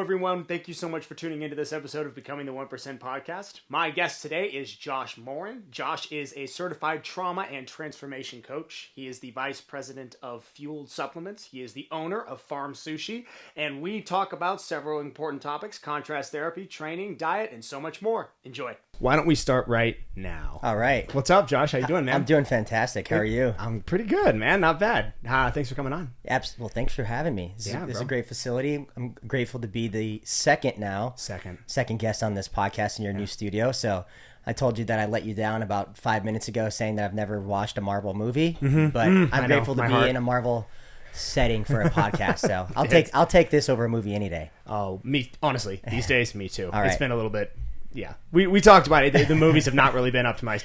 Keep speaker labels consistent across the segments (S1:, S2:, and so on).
S1: everyone. Thank you so much for tuning into this episode of Becoming the 1% Podcast. My guest today is Josh Morin. Josh is a certified trauma and transformation coach. He is the vice president of Fueled Supplements. He is the owner of Farm Sushi. And we talk about several important topics: contrast therapy, training, diet, and so much more. Enjoy. Why don't we start right now?
S2: All right.
S1: What's up, Josh? How you doing, man?
S2: I'm doing fantastic. How are you?
S1: I'm pretty good, man. Not bad. Thanks for coming on.
S2: Well, thanks for having me. This is a great facility. I'm grateful to be the second guest on this podcast in your new studio. So I told you that I let you down about 5 minutes ago saying that I've never watched a Marvel movie, but I'm grateful to be in a Marvel setting for a podcast. So I'll take this over a movie any day.
S1: Oh, me, honestly, these days, me too.
S2: All right.
S1: It's been a little bit. Yeah, we talked about it. The movies have not really been up to my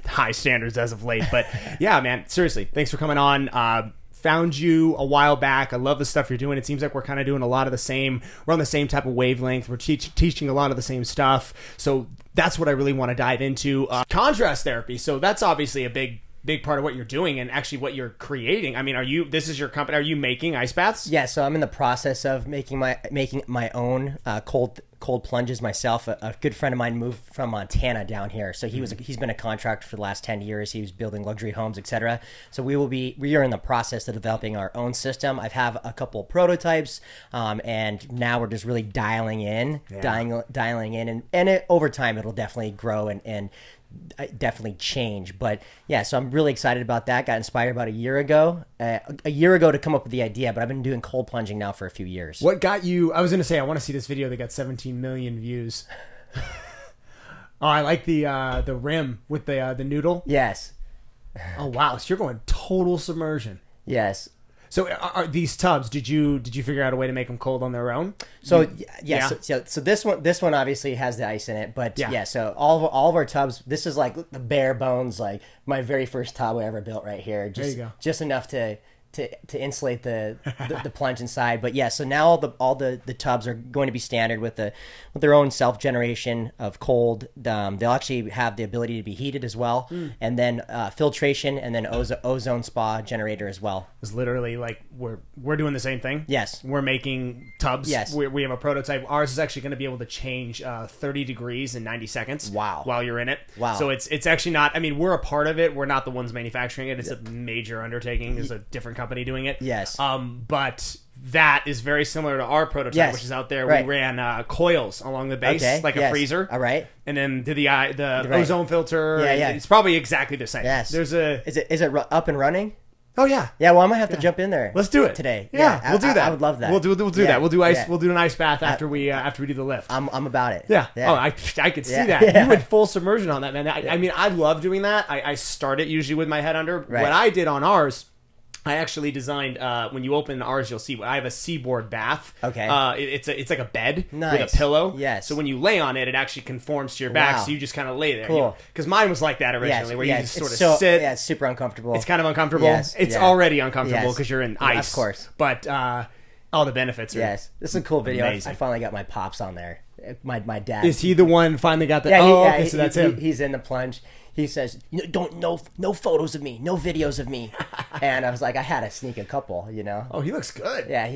S1: high standards as of late. But yeah, man, seriously, thanks for coming on. Found you a while back. I love the stuff you're doing. It seems like we're kind of doing a lot of the same. We're on the same type of wavelength. We're teaching a lot of the same stuff. So that's what I really want to dive into. Contrast therapy. So that's obviously a big part of what you're doing and actually what you're creating. I mean, this is your company. Are you making ice baths?
S2: Yeah, so I'm in the process of making my own cold plunges myself. A good friend of mine moved from Montana down here, so he's been a contractor for the last 10 years. He was building luxury homes, etc. So we are in the process of developing our own system. I have a couple of prototypes, and now we're just really dialing in, and over time it'll definitely grow and definitely change. But yeah, so I'm really excited about that. Got inspired about a year ago to come up with the idea, but I've been doing cold plunging now for a few years.
S1: What got you? I was going to say, I want to see this video that got 17 million views. Oh, I like the rim with the noodle.
S2: Yes.
S1: Oh wow, so you're going total submersion.
S2: Yes.
S1: So are these tubs, did you figure out a way to make them cold on their own?
S2: So so this one obviously has the ice in it, but so all of our tubs, this is like the bare bones, like my very first tub I ever built right here.
S1: There you go.
S2: Just enough to insulate the plunge inside. But yeah, so now all the tubs are going to be standard with their own self generation of cold. They'll actually have the ability to be heated as well, and then filtration, and then ozone spa generator as well.
S1: It's literally like we're doing the same thing.
S2: Yes,
S1: we're making tubs.
S2: Yes,
S1: we have a prototype. Ours is actually going to be able to change 30 degrees in 90 seconds.
S2: Wow!
S1: While you're in it.
S2: Wow!
S1: So it's actually not. I mean, we're a part of it. We're not the ones manufacturing it. It's a major undertaking. There's a different company doing it.
S2: Yes.
S1: But that is very similar to our prototype, which is out there. Right. We ran coils along the base, a freezer.
S2: All right.
S1: And then the ozone filter.
S2: Yeah.
S1: It's probably exactly the same.
S2: Yes.
S1: Is
S2: it up and running?
S1: Oh yeah.
S2: Yeah. Well, I'm gonna have to jump in there.
S1: Let's do it
S2: today.
S1: Yeah, we'll do that.
S2: I would love that.
S1: We'll do that. We'll do ice. Yeah. We'll do an ice bath after we do the lift.
S2: I'm about it.
S1: Yeah. Oh, I could see that. You went full submersion on that, man. I mean, I love doing that. I start it usually with my head under.
S2: Right.
S1: What I did on ours, I actually designed. When you open ours, you'll see I have a seaboard bath.
S2: Okay.
S1: It's like a bed with a
S2: Nice.
S1: pillow.
S2: Yes.
S1: So when you lay on it, it actually conforms to your back.
S2: Wow.
S1: So you just kind of lay there.
S2: Cool.
S1: Because mine was like that originally, where you just sort of sit.
S2: Yeah, it's super uncomfortable.
S1: It's kind of uncomfortable.
S2: Yes.
S1: It's
S2: Yeah.
S1: already uncomfortable because
S2: Yes.
S1: you're in ice.
S2: Of course.
S1: But all the benefits are.
S2: Yes. This is a cool video.
S1: Amazing.
S2: I finally got my pops on there. My dad.
S1: Is he the one finally got the?
S2: Yeah.
S1: So that's him.
S2: He's in the plunge. He says, no photos of me, no videos of me. And I was like, I had to sneak a couple, you know.
S1: Oh, he looks good.
S2: Yeah,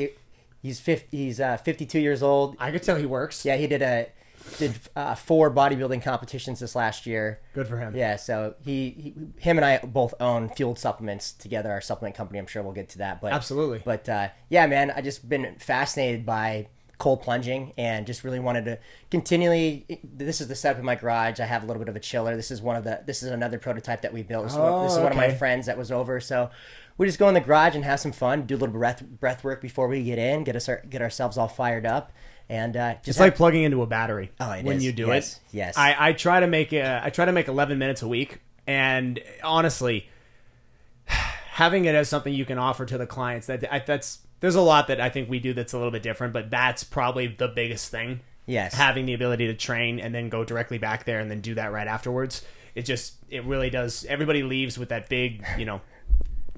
S2: he's 52 years old.
S1: I could tell he works.
S2: Yeah, he did 4 bodybuilding competitions this last year.
S1: Good for him.
S2: Yeah, so him and I both own Fueled Supplements together, our supplement company. I'm sure we'll get to that. But
S1: absolutely.
S2: But yeah, man, I just been fascinated by cold plunging and just really wanted to continually. This is the setup in my garage. I have a little bit of a chiller. This is another prototype that we built. This is one of my friends that was over. So we just go in the garage and have some fun, do a little breath work before we get in, get ourselves all fired up. And
S1: it's like plugging into a battery when you do it.
S2: Yes.
S1: I try to make 11 minutes a week, and honestly, having it as something you can offer to the clients, there's a lot that I think we do that's a little bit different, but that's probably the biggest thing.
S2: Yes.
S1: Having the ability to train and then go directly back there and then do that right afterwards. It really does. Everybody leaves with that big,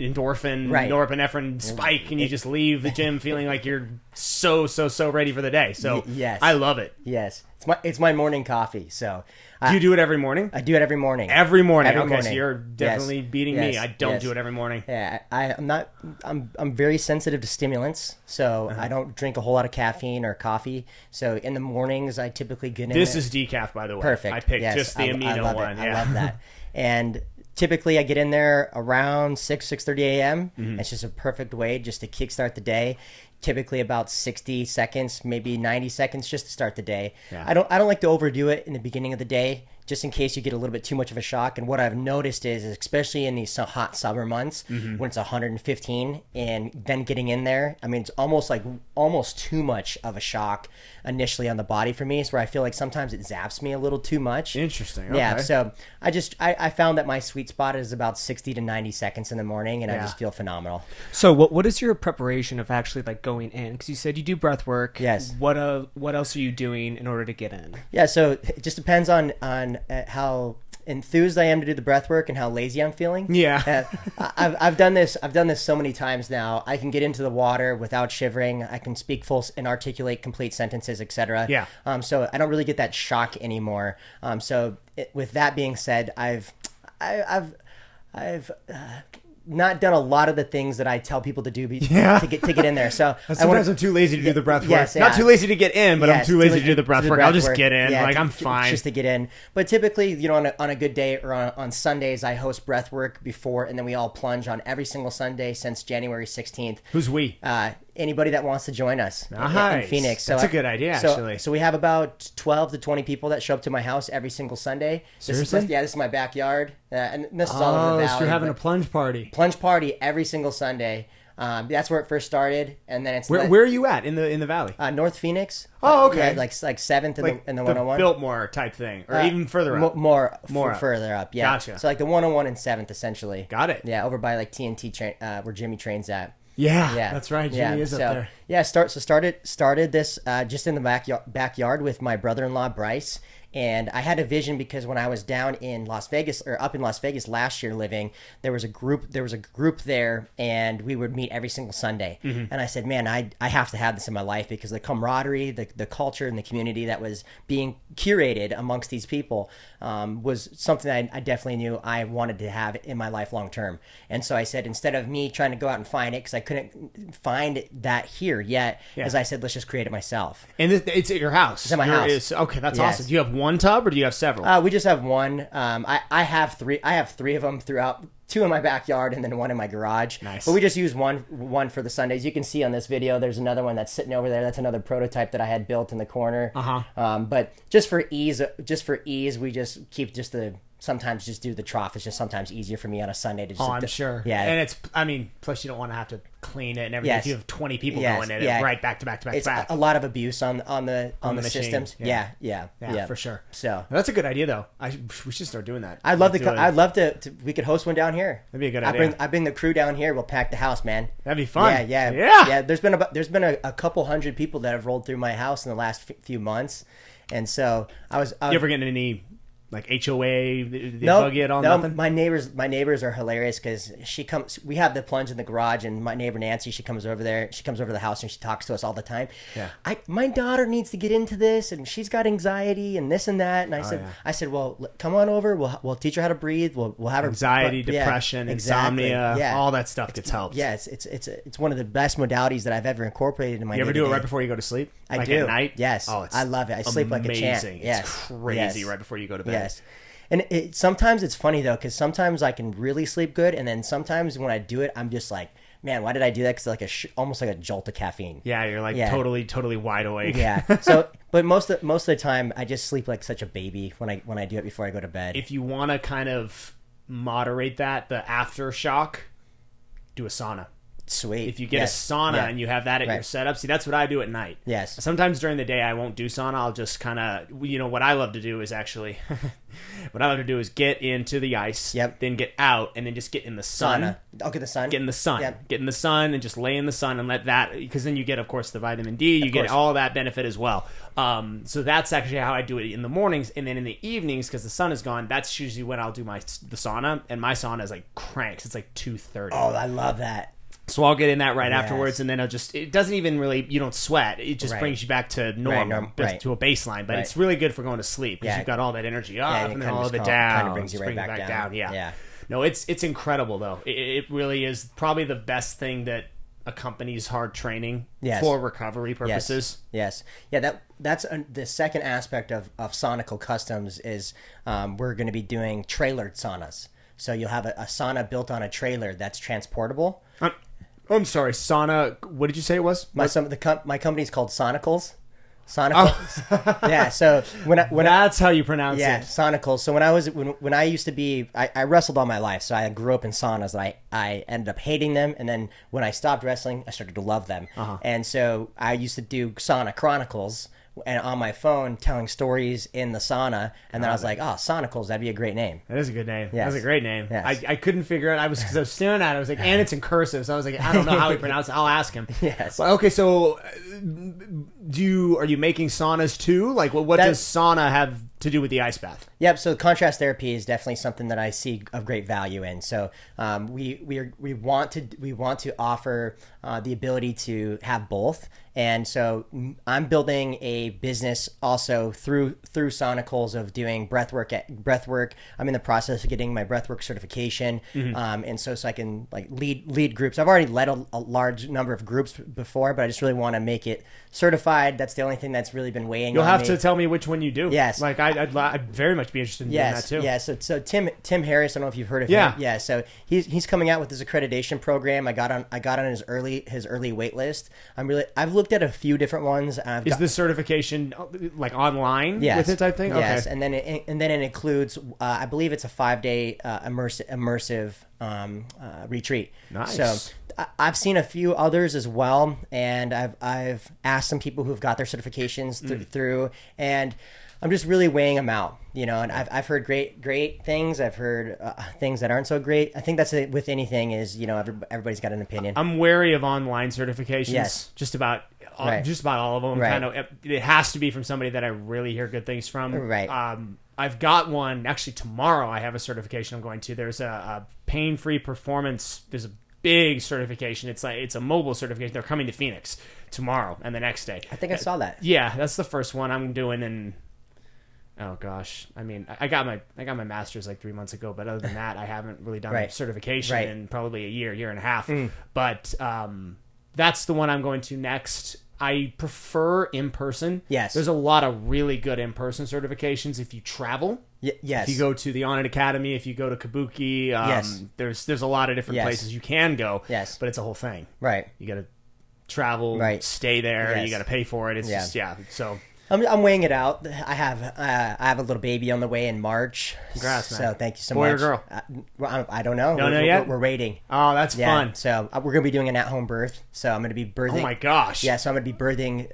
S1: endorphin,
S2: Right.
S1: norepinephrine spike, and you just leave the gym feeling like you're so ready for the day. So
S2: yes.
S1: I love it.
S2: Yes. It's my morning coffee. So
S1: Do you do it every morning?
S2: I do it every morning.
S1: Every morning.
S2: Every
S1: Okay,
S2: morning.
S1: so you're definitely beating me. I don't do it every morning.
S2: Yeah, I'm very sensitive to stimulants, so I don't drink a whole lot of caffeine or coffee. So in the mornings, I typically get in.
S1: This is decaf, by the way.
S2: Perfect.
S1: I picked
S2: Yes,
S1: just the amino
S2: I love
S1: one.
S2: It.
S1: Yeah.
S2: I love that. And typically, I get in there around 6:30 a.m. It's just a perfect way just to kickstart the day. Typically about 60 seconds, maybe 90 seconds, just to start the day.
S1: Yeah.
S2: I don't like to overdo it in the beginning of the day, just in case you get a little bit too much of a shock. And what I've noticed is, especially in these hot summer months, when it's 115, and then getting in there, I mean, it's almost too much of a shock initially on the body for me. It's where I feel like sometimes it zaps me a little too much.
S1: Interesting. Okay.
S2: Yeah, so I found that my sweet spot is about 60 to 90 seconds in the morning, and I just feel phenomenal.
S3: So what is your preparation of actually like going in? Because you said you do breath work.
S2: Yes.
S3: What else are you doing in order to get in?
S2: Yeah, so it just depends on how enthused I am to do the breath work and how lazy I'm feeling.
S1: Yeah.
S2: I've done this so many times now. I can get into the water without shivering. I can speak full and articulate complete sentences, etc.
S1: Yeah.
S2: So I don't really get that shock anymore. With that being said, I've not done a lot of the things that I tell people to do to get in there. So
S1: Sometimes I'm too lazy to do the breath work.
S2: Yes, yeah.
S1: Not too lazy to get in, but I'm
S2: Yes,
S1: too lazy to do the breath work. I'll just
S2: work.
S1: get in.
S2: Yeah,
S1: I'm fine.
S2: Just to get in. But typically, on a good day or on Sundays, I host breath work before, and then we all plunge on every single Sunday since January 16th.
S1: Who's we?
S2: Anybody that wants to join us in
S1: Nice.
S2: Phoenix.
S1: That's a good idea, actually.
S2: So we have about 12 to 20 people that show up to my house every single Sunday.
S1: Seriously?
S2: This is my backyard. And this is all over the valley.
S1: So you're having a plunge party.
S2: Plunge party every single Sunday. That's where it first started, and then it's
S1: Where are you at in the valley?
S2: North Phoenix.
S1: Oh, okay.
S2: Yeah, like 7th in the 101.
S1: Biltmore type thing, or even further up.
S2: More
S1: up.
S2: further up. Yeah.
S1: Gotcha.
S2: So like the 101 and 7th, essentially.
S1: Got it.
S2: Yeah, over by like TNT train, where Jimmy trains at.
S1: Yeah,
S2: Yeah,
S1: that's right. Jimmy is up there.
S2: Yeah, started this just in the backyard with my brother-in-law Bryce. And I had a vision because when I was down in Las Vegas, or up in Las Vegas last year living, there was a group there, and we would meet every single Sunday. And I said, man, I have to have this in my life, because the camaraderie, the culture, and the community that was being curated amongst these people was something I definitely knew I wanted to have in my life long term. And so I said, instead of me trying to go out and find it, because I couldn't find that here yet, as I said, let's just create it myself.
S1: And it's at your house.
S2: It's at my house.
S1: Okay, that's
S2: Yes.
S1: awesome. Do you have one tub, or do you have several?
S2: We just have one. I have three. I have three of them throughout. 2 in my backyard and then 1 in my garage.
S1: Nice.
S2: But we just use one for the Sundays. You can see on this video, there's another one that's sitting over there. That's another prototype that I had built in the corner. But just for ease, we just keep just the. Sometimes just do the trough. It's just sometimes easier for me on a Sunday to just.
S1: I'm sure.
S2: Yeah.
S1: And plus you don't want to have to clean it and everything.
S2: Yes.
S1: If you have 20 people
S2: Yes,
S1: going in
S2: yeah.
S1: it, right, back to back to back
S2: It's
S1: to back.
S2: a lot of abuse on the
S1: machine.
S2: systems.
S1: Yeah.
S2: Yeah,
S1: for sure.
S2: So
S1: That's a good idea, though. We should start doing that.
S2: I'd love to. We could host one down here.
S1: That'd be a good idea.
S2: I bring the crew down here. We'll pack the house, man.
S1: That'd be fun.
S2: Yeah. There's been a couple hundred people that have rolled through my house in the last few months, and so I
S1: You ever getting any like HOA?
S2: No,
S1: bug it on
S2: no.
S1: nothing?
S2: My neighbors are hilarious because we have the plunge in the garage, and my neighbor Nancy, she comes over there. She comes over to the house and she talks to us all the time.
S1: Yeah.
S2: My daughter needs to get into this, and she's got anxiety and this and that. And I said, well, come on over. We'll teach her how to breathe. We'll have her
S1: anxiety, depression, insomnia, all that stuff gets helped.
S2: Yeah, it's one of the best modalities that I've ever incorporated in my.
S1: You ever do it
S2: day-to-day.
S1: right before you go to sleep?
S2: I do.
S1: At night?
S2: Yes.
S1: Oh, it's
S2: I love it. I sleep like a champ. Yes.
S1: It's crazy right before you go to bed.
S2: Yes. And sometimes it's funny, though, because sometimes I can really sleep good, and then sometimes when I do it, I'm just like, man, why did I do that? Because almost like a jolt of caffeine.
S1: Yeah, you're like totally wide awake.
S2: Yeah. So, but most of the time, I just sleep like such a baby when I do it before I go to bed.
S1: If you want to kind of moderate that, the aftershock, do a sauna.
S2: Sweet.
S1: If you get
S2: Yes.
S1: a sauna
S2: Yeah.
S1: and you have that at your
S2: Right.
S1: setup, see, that's what I do at night.
S2: Yes.
S1: Sometimes during the day I won't do sauna. I'll just kind of, what I love to do is actually, what I love to do is get into the ice,
S2: Yep.
S1: then get out, and then just get in the sun.
S2: Sauna. Okay, the sun.
S1: Get in the sun.
S2: Yep.
S1: Get in the sun and just lay in the sun and let that, because then you get, of course, the vitamin D. You get
S2: course.
S1: all that benefit as well. So that's actually how I do it in the mornings, and then in the evenings, because the sun is gone, that's usually when I'll do the sauna, and my sauna is like cranks. It's like 2:30.
S2: Oh, I love that.
S1: So I'll get in that right
S2: Yes.
S1: afterwards, and then it doesn't even really, you don't sweat. It just
S2: Right.
S1: brings you back to normal,
S2: right.
S1: to a baseline. But
S2: Right.
S1: it's really good for going to sleep because
S2: Yeah.
S1: you've got all that energy up
S2: and it
S1: and then
S2: kinda
S1: all
S2: just
S1: of it
S2: calm-
S1: down.
S2: kinda brings you
S1: Just
S2: right
S1: bring it
S2: back down.
S1: Yeah.
S2: Yeah.
S1: No, it's incredible, though. It really is probably the best thing that accompanies hard training
S2: Yes.
S1: for recovery purposes.
S2: Yes. Yeah, that's the second aspect of Saunical Customs is we're going to be doing trailered saunas. So you'll have a sauna built on a trailer that's transportable.
S1: I'm sorry, sauna. What did you say it was?
S2: My company's called Saunicles. Saunicles. Yeah. So when
S1: That's how you pronounce
S2: yeah,
S1: it.
S2: Saunicles. So when I used to be, I wrestled all my life. So I grew up in saunas. I ended up hating them, and then when I stopped wrestling, I started to love them. And so I used to do Sauna Chronicles, and on my phone telling stories in the sauna. And then I was like, oh, Saunicles, that'd be a great name.
S1: That is a good name.
S2: Yes.
S1: That's a great name.
S2: Yes.
S1: I couldn't figure it. Because I was staring at it. I was like, and it's in cursive. So I was like, I don't know how he pronounced it. I'll ask him.
S2: Yes.
S1: Well, okay, so are you making saunas too? Like, what does sauna have to do with the ice bath?
S2: Yep. So contrast therapy is definitely something that I see of great value in. So we want to offer the ability to have both. And so I'm building a business also through Saunicles of doing breathwork. I'm in the process of getting my breathwork certification, and so I can like lead groups. I've already led a large number of groups before, but I just really want to make it certified. That's the only thing that's really been weighing.
S1: You'll
S2: on
S1: have
S2: me.
S1: to tell me which one you do.
S2: Yes.
S1: Like I'd very much be interested in doing that too.
S2: Yeah, so Tim Harris, I don't know if you've heard of
S1: Yeah.
S2: him. Yeah, so he's coming out with his accreditation program. I got on his early wait list. I've looked at a few different ones.
S1: Is this certification like online
S2: yes,
S1: with it type thing?
S2: Yes,
S1: Okay.
S2: and then it includes I believe it's a 5-day immersive retreat.
S1: Nice.
S2: So I've seen a few others as well, and I've asked some people who've got their certifications through, and I'm just really weighing them out, and I've heard great things. I've heard things that aren't so great. I think that's it with anything is, everybody's got an opinion.
S1: I'm wary of online certifications.
S2: Yes.
S1: Just about
S2: Right.
S1: all of them.
S2: Right.
S1: It has to be from somebody that I really hear good things from.
S2: Right.
S1: I've got one actually tomorrow. I have a certification I'm going to. There's a pain-free performance. There's a big certification. It's a mobile certification. They're coming to Phoenix tomorrow and the next day.
S2: I think I saw that.
S1: Yeah, that's the first one I'm doing in. Oh gosh, I mean, I got my master's like 3 months ago, but other than that, I haven't really done a
S2: Right.
S1: certification
S2: Right.
S1: in probably a year and a half. But that's the one I'm going to next. I prefer in person.
S2: Yes.
S1: There's a lot of really good in person certifications if you travel.
S2: Yes.
S1: If you go to the Onnit Academy, if you go to Kabuki,
S2: Yes.
S1: there's a lot of different
S2: Yes.
S1: places you can go.
S2: Yes.
S1: But it's a whole thing.
S2: Right.
S1: You got to travel,
S2: Right.
S1: stay there.
S2: Yes.
S1: You got to pay for it. It's
S2: Yeah.
S1: just So.
S2: I'm weighing it out. I have a little baby on the way in March.
S1: Congrats, man.
S2: So thank you so
S1: Boy or
S2: much.
S1: girl?
S2: I don't know.
S1: Don't know yet?
S2: We're waiting.
S1: Oh, that's
S2: Yeah.
S1: fun.
S2: So we're gonna be doing an at-home birth. So I'm gonna be birthing.
S1: Oh my gosh.
S2: Yeah. So I'm gonna be birthing.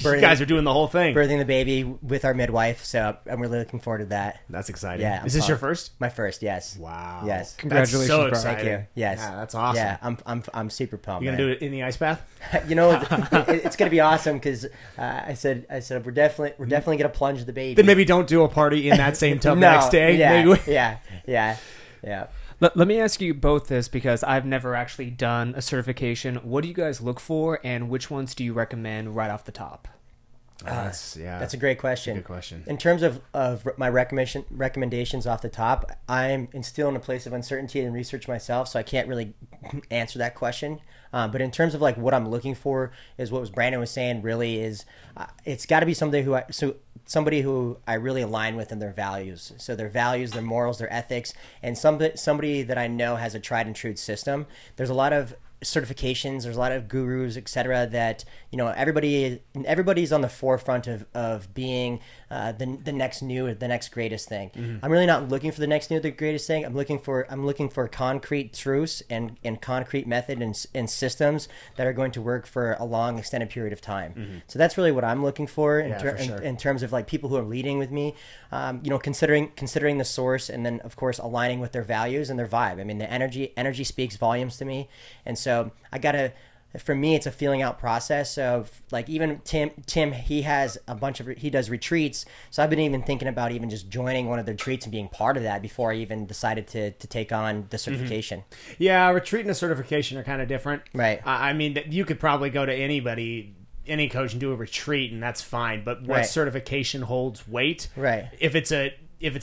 S1: You guys are doing the whole thing.
S2: birthing the baby with our midwife. So I'm really looking forward to that.
S1: That's exciting.
S2: Yeah.
S1: Is this your first?
S2: My first. Yes.
S1: Wow.
S2: Yes.
S3: Congratulations,
S1: That's so
S3: bro.
S1: exciting.
S2: Thank you. Yes.
S1: Yeah, that's awesome.
S2: Yeah. I'm super pumped.
S1: You gonna do it in the ice bath?
S2: It's gonna be awesome because I said we're definitely gonna plunge the baby.
S1: Then maybe don't do a party in that same tub the next day.
S2: Yeah,
S1: Maybe
S2: yeah.
S3: Let me ask you both this because I've never actually done a certification. What do you guys look for, and which ones do you recommend right off the top?
S1: That's
S2: That's a great question.
S1: Good question.
S2: In terms of my recommendations off the top, I'm still in a place of uncertainty and research myself, so I can't really answer that question. But in terms of like what I'm looking for is what Brandon was saying. Really, is it's got to be somebody who I really align with in their values. So their values, their morals, their ethics, and somebody that I know has a tried and true system. There's a lot of certifications. There's a lot of gurus, etc. That everybody's on the forefront of being the next new, the next greatest thing. I'm really not looking for the next new, the greatest thing. I'm looking for concrete truths and concrete method and systems that are going to work for a long extended period of time. So that's really what I'm looking for in terms of like people who are leading with me. Considering the source, and then of course aligning with their values and their vibe. I mean, the energy speaks volumes to me, and so for me, it's a feeling out process of like, even Tim, he does retreats. So I've been even thinking about even just joining one of the retreats and being part of that before I even decided to take on the certification.
S1: Yeah. Retreat and a certification are kind of different.
S2: Right.
S1: I mean, you could probably go to any coach and do a retreat, and that's fine. But what certification holds weight? Right. If it's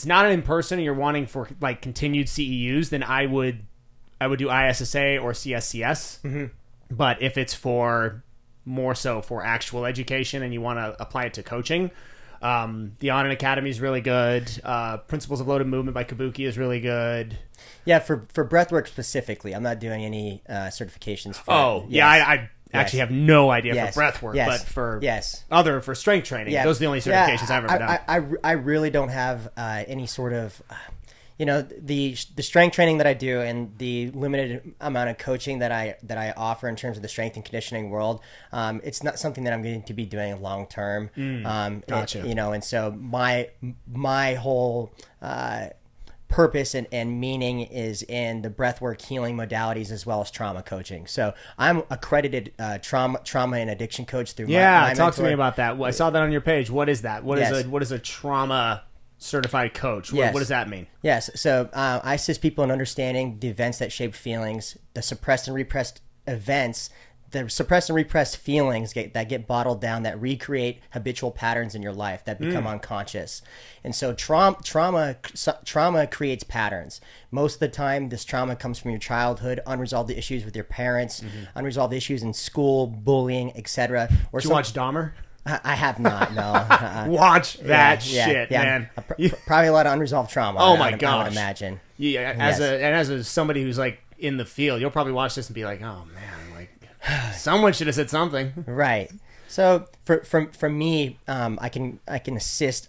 S1: not an in-person and you're wanting for like continued CEUs, then I would do ISSA or CSCS. But if it's more so for actual education and you want to apply it to coaching, the Onin Academy is really good. Principles of Loaded Movement by Kabuki is really good.
S2: Yeah, for breathwork specifically, I'm not doing any certifications for
S1: I actually have no idea for breathwork, but for strength training, those are the only certifications I've ever done.
S2: I really don't have any sort of... the strength training that I do and the limited amount of coaching that I offer in terms of the strength and conditioning world, it's not something that I'm going to be doing long term.
S1: Gotcha.
S2: And so my whole purpose and meaning is in the breathwork healing modalities as well as trauma coaching. So I'm accredited trauma and addiction coach through my
S1: talk to me about that. I saw that on your page. What is that? What is a trauma certified coach? What does that mean?
S2: Yes. So I assist people in understanding the events that shape feelings, the suppressed and repressed events, the suppressed and repressed feelings that get bottled down, that recreate habitual patterns in your life that become unconscious. And so trauma creates patterns. Most of the time, this trauma comes from your childhood, unresolved issues with your parents, unresolved issues in school, bullying, etc.
S1: Did you watch Dahmer?
S2: I have not, no.
S1: Watch that shit, man.
S2: Probably a lot of unresolved trauma.
S1: Oh my gosh.
S2: I would imagine.
S1: Yeah, as somebody who's like in the field, you'll probably watch this and be like, oh man, like someone should have said something.
S2: Right. So for me, I can assist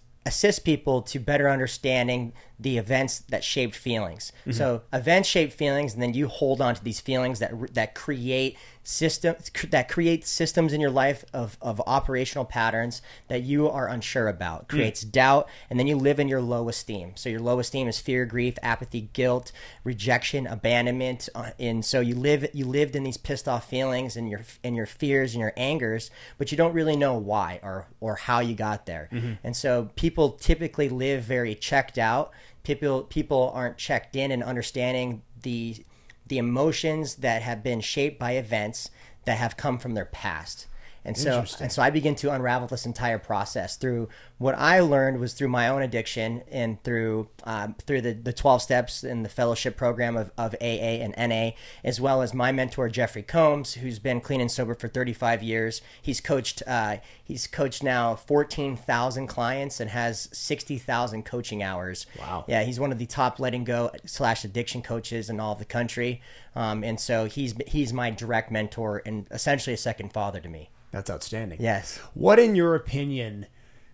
S2: people to better understanding the events that shaped feelings. So events shape feelings, and then you hold on to these feelings that create systems in your life of operational patterns that you are unsure about. Creates doubt, and then you live in your low esteem. So your low esteem is fear, grief, apathy, guilt, rejection, abandonment, and so you lived in these pissed off feelings and your fears and your angers, but you don't really know why or how you got there. And so people typically live very checked out. People aren't checked in and understanding the emotions that have been shaped by events that have come from their past. And so I begin to unravel this entire process through what I learned was through my own addiction and through the 12 steps in the fellowship program of AA and NA, as well as my mentor, Jeffrey Combs, who's been clean and sober for 35 years. He's coached now 14,000 clients and has 60,000 coaching hours.
S1: Wow.
S2: Yeah. He's one of the top letting go / addiction coaches in all of the country. And so he's my direct mentor and essentially a second father to me.
S1: That's outstanding.
S2: Yes.
S1: What, in your opinion,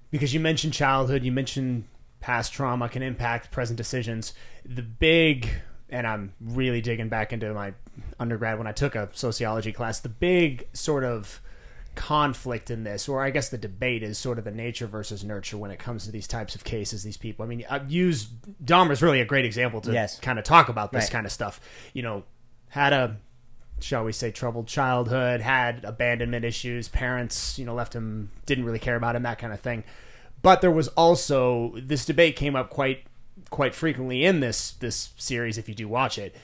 S1: because you mentioned childhood, you mentioned past trauma can impact present decisions, and I'm really digging back into my undergrad when I took a sociology class, the big sort of conflict in this, or I guess the debate, is sort of the nature versus nurture when it comes to these types of cases, these people. I mean, I've used Dahmer's really a great example to kind of talk about this kind of stuff. Had a, shall we say, troubled childhood, had abandonment issues, parents, left him, didn't really care about him, that kind of thing. But there was also, this debate came up quite frequently in this series, if you do watch it.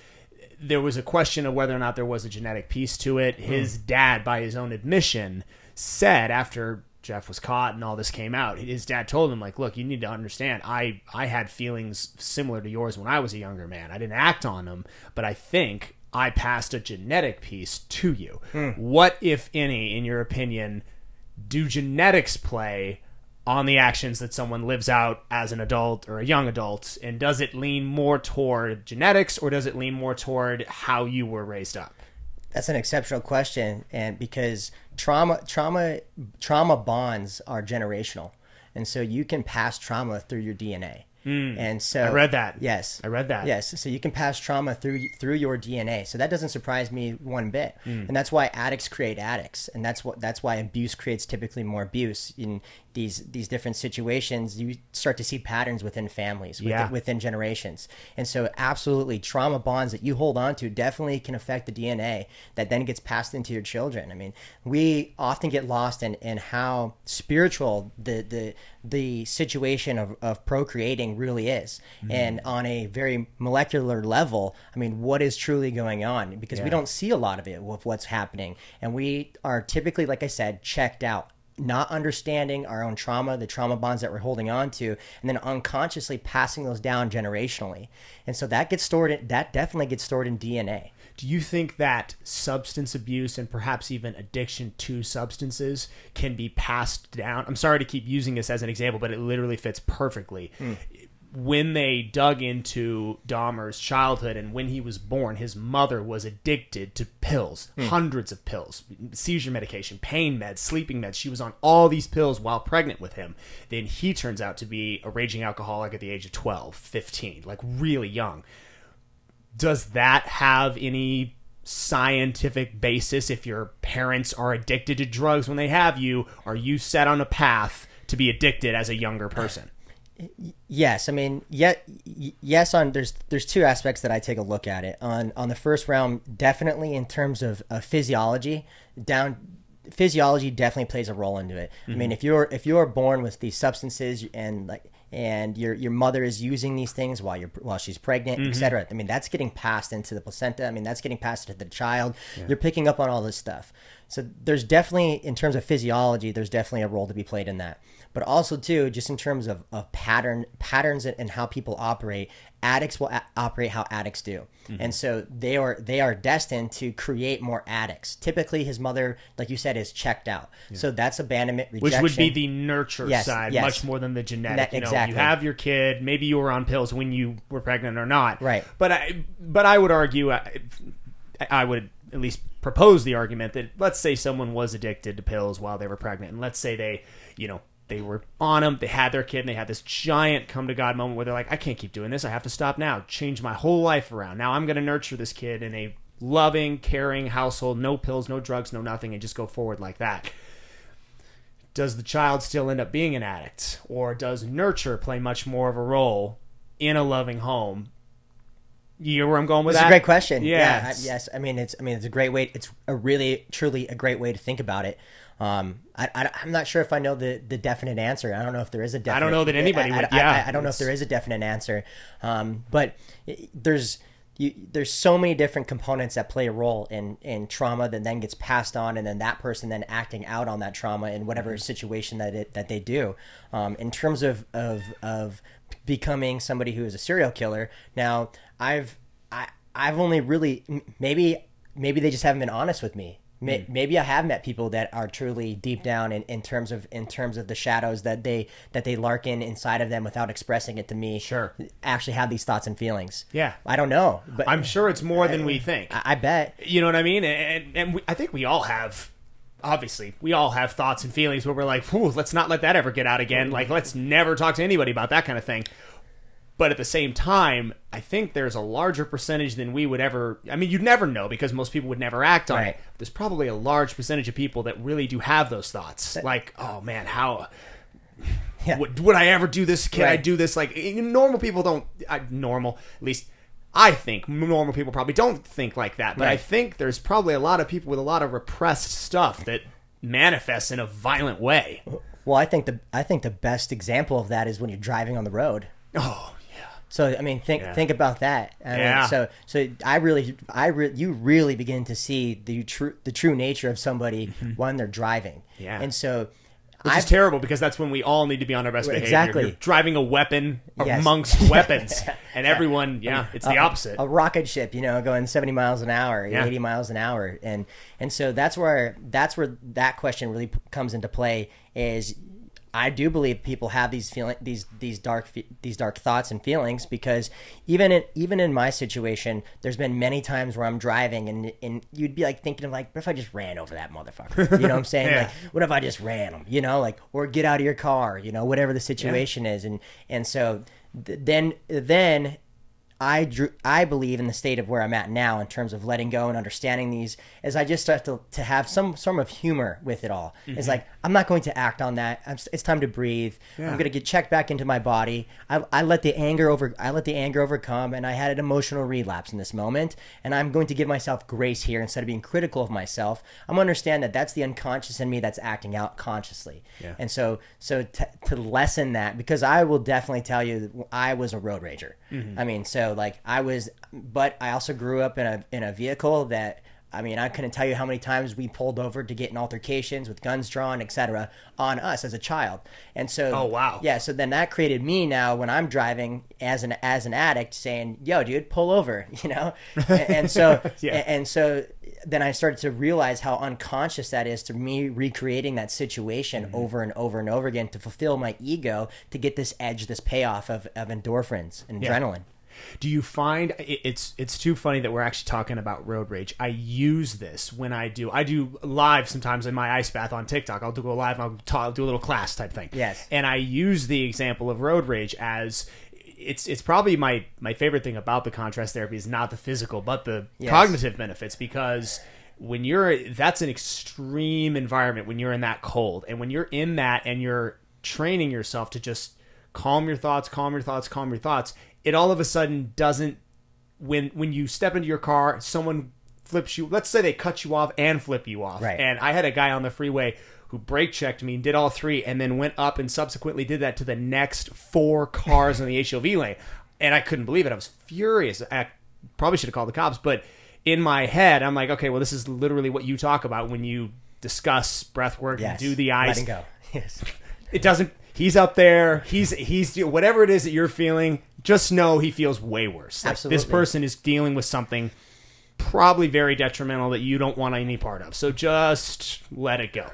S1: There was a question of whether or not there was a genetic piece to it. His dad, by his own admission, said after Jeff was caught and all this came out, his dad told him, like, look, you need to understand, I had feelings similar to yours when I was a younger man. I didn't act on them, but I think I passed a genetic piece to you. What, if any, in your opinion, do genetics play on the actions that someone lives out as an adult or a young adult? And does it lean more toward genetics, or does it lean more toward how you were raised up?
S2: That's an exceptional question, and because trauma bonds are generational, and so you can pass trauma through your DNA. And so
S1: I read that.
S2: Yes,
S1: I read that.
S2: Yes, so you can pass trauma through your DNA. So that doesn't surprise me one bit. And that's why addicts create addicts, and that's why abuse creates typically more abuse in these different situations. You start to see patterns within families, within generations. And so absolutely, trauma bonds that you hold on to definitely can affect the DNA that then gets passed into your children. I mean, we often get lost in how spiritual the situation of procreating really is. And on a very molecular level, I mean, what is truly going on? Because we don't see a lot of it with what's happening. And we are typically, like I said, checked out, not understanding our own trauma, the trauma bonds that we're holding on to, and then unconsciously passing those down generationally. And so that definitely gets stored in DNA.
S1: Do you think that substance abuse and perhaps even addiction to substances can be passed down? I'm sorry to keep using this as an example, but it literally fits perfectly. When they dug into Dahmer's childhood and when he was born, his mother was addicted to pills, hundreds of pills, seizure medication, pain meds, sleeping meds. She was on all these pills while pregnant with him. Then he turns out to be a raging alcoholic at the age of 12, 15, like really young. Does that have any scientific basis? If your parents are addicted to drugs when they have you, are you set on a path to be addicted as a younger person?
S2: Yes, I mean, yes. There's two aspects that I take a look at it on the first realm. Definitely in terms of physiology, physiology definitely plays a role into it. I mean, if you're born with these substances and your mother is using these things while she's pregnant, etc. I mean, that's getting passed into the placenta. I mean, that's getting passed to the child. You're picking up on all this stuff. So there's definitely, in terms of physiology, there's definitely a role to be played in that. But also too, just in terms of patterns and how people operate, addicts will operate how addicts do. And so they are destined to create more addicts. Typically his mother, like you said, is checked out. So that's abandonment, rejection.
S1: Which would be the nurture side, much more than the genetic.
S2: Exactly.
S1: You have your kid, maybe you were on pills when you were pregnant or not.
S2: Right.
S1: But I would argue, I would at least propose the argument that, let's say someone was addicted to pills while they were pregnant, and let's say they were on them, they had their kid, and they had this giant come to God moment where they're like, I can't keep doing this, I have to stop now, change my whole life around. Now I'm going to nurture this kid in a loving, caring household, no pills, no drugs, no nothing, and just go forward like that. Does the child still end up being an addict? Or does nurture play much more of a role in a loving home? You know where I'm going with that?
S2: It's a great question.
S1: Yeah.
S2: Yes. I mean, it's a great way. It's a really, truly a great way to think about it. I'm not sure if I know the definite answer. I don't know if there is a definite.
S1: I don't know that anybody would.
S2: I don't know if there is a definite answer. But there's so many different components that play a role in trauma that then gets passed on, and then that person then acting out on that trauma in whatever situation that they do. In terms of becoming somebody who is a serial killer. Now, I've only really maybe they just haven't been honest with me. Maybe I have met people that are truly deep down in terms of the shadows that they lark inside of them without expressing it to me.
S1: Sure,
S2: actually have these thoughts and feelings.
S1: Yeah,
S2: I don't know, but
S1: I'm sure it's more than we think.
S2: I bet.
S1: You know what I mean? And I think we all have. Obviously, we all have thoughts and feelings where we're like, "Whew, let's not let that ever get out again." Like, let's never talk to anybody about that kind of thing. But at the same time, I think there's a larger percentage than we would ever... I mean, you'd never know because most people would never act on it. There's probably a large percentage of people that really do have those thoughts. Like, oh man, how... Yeah. Would I ever do this? Can I do this? Like, normal people don't... normal, at least... I think normal people probably don't think like that. But I think there's probably a lot of people with a lot of repressed stuff that manifests in a violent way.
S2: Well, I think the best example of that is when you're driving on the road.
S1: Oh,
S2: so I mean, think about that. I mean, so you really begin to see the true nature of somebody when they're driving.
S1: Yeah,
S2: and so
S1: which is terrible because that's when we all need to be on our best behavior.
S2: Exactly,
S1: you're driving a weapon amongst weapons, and everyone, it's the opposite.
S2: A rocket ship, going 70 miles an hour, 80 miles an hour, and so that's where that question really comes into play. Is I do believe people have these dark thoughts and feelings, because even in my situation, there's been many times where I'm driving and you'd be like thinking of like, what if I just ran over that motherfucker? You know what I'm saying?
S1: Yeah.
S2: Like, what if I just ran him? You know, like, or get out of your car, you know, whatever the situation is. And so then I believe in the state of where I'm at now in terms of letting go and understanding these, as I just start to have some form of humor with it all. It's like, I'm not going to act on that. It's time to breathe.
S1: Yeah.
S2: I'm going to get checked back into my body. I let the anger overcome, and I had an emotional relapse in this moment, and I'm going to give myself grace here instead of being critical of myself. I'm going to understand that that's the unconscious in me that's acting out consciously.
S1: Yeah.
S2: And so to lessen that, because I will definitely tell you, I was a road rager. I mean, so like but I also grew up in a vehicle that, I mean, I couldn't tell you how many times we pulled over to get in altercations with guns drawn, etc., on us as a child. And so,
S1: oh wow,
S2: yeah. So then that created me now when I'm driving as an addict, saying, "Yo, dude, pull over," you know. And so, and so then I started to realize how unconscious that is to me, recreating that situation over and over and over again to fulfill my ego, to get this edge, this payoff of endorphins and adrenaline.
S1: Do you find it's too funny that we're actually talking about road rage? I use this when I do live sometimes in my ice bath on TikTok. I'll go live and I'll do a little class type thing.
S2: Yes.
S1: And I use the example of road rage as it's probably my favorite thing about the contrast therapy is not the physical but the cognitive benefits, because when that's an extreme environment when you're in that cold, and when you're in that and you're training yourself to just calm your thoughts, it all of a sudden doesn't, when you step into your car, someone flips you, let's say they cut you off and flip you off.
S2: Right.
S1: And I had a guy on the freeway who brake checked me and did all three, and then went up and subsequently did that to the next 4 cars in the HOV lane. And I couldn't believe it. I was furious. I probably should have called the cops, but in my head, I'm like, okay, well, this is literally what you talk about when you discuss breath work and do the ice.
S2: Letting go. Yes.
S1: It doesn't, he's up there, he's whatever it is that you're feeling, just know he feels way worse. Like,
S2: absolutely.
S1: this person is dealing with something probably very detrimental that you don't want any part of. So just let it go.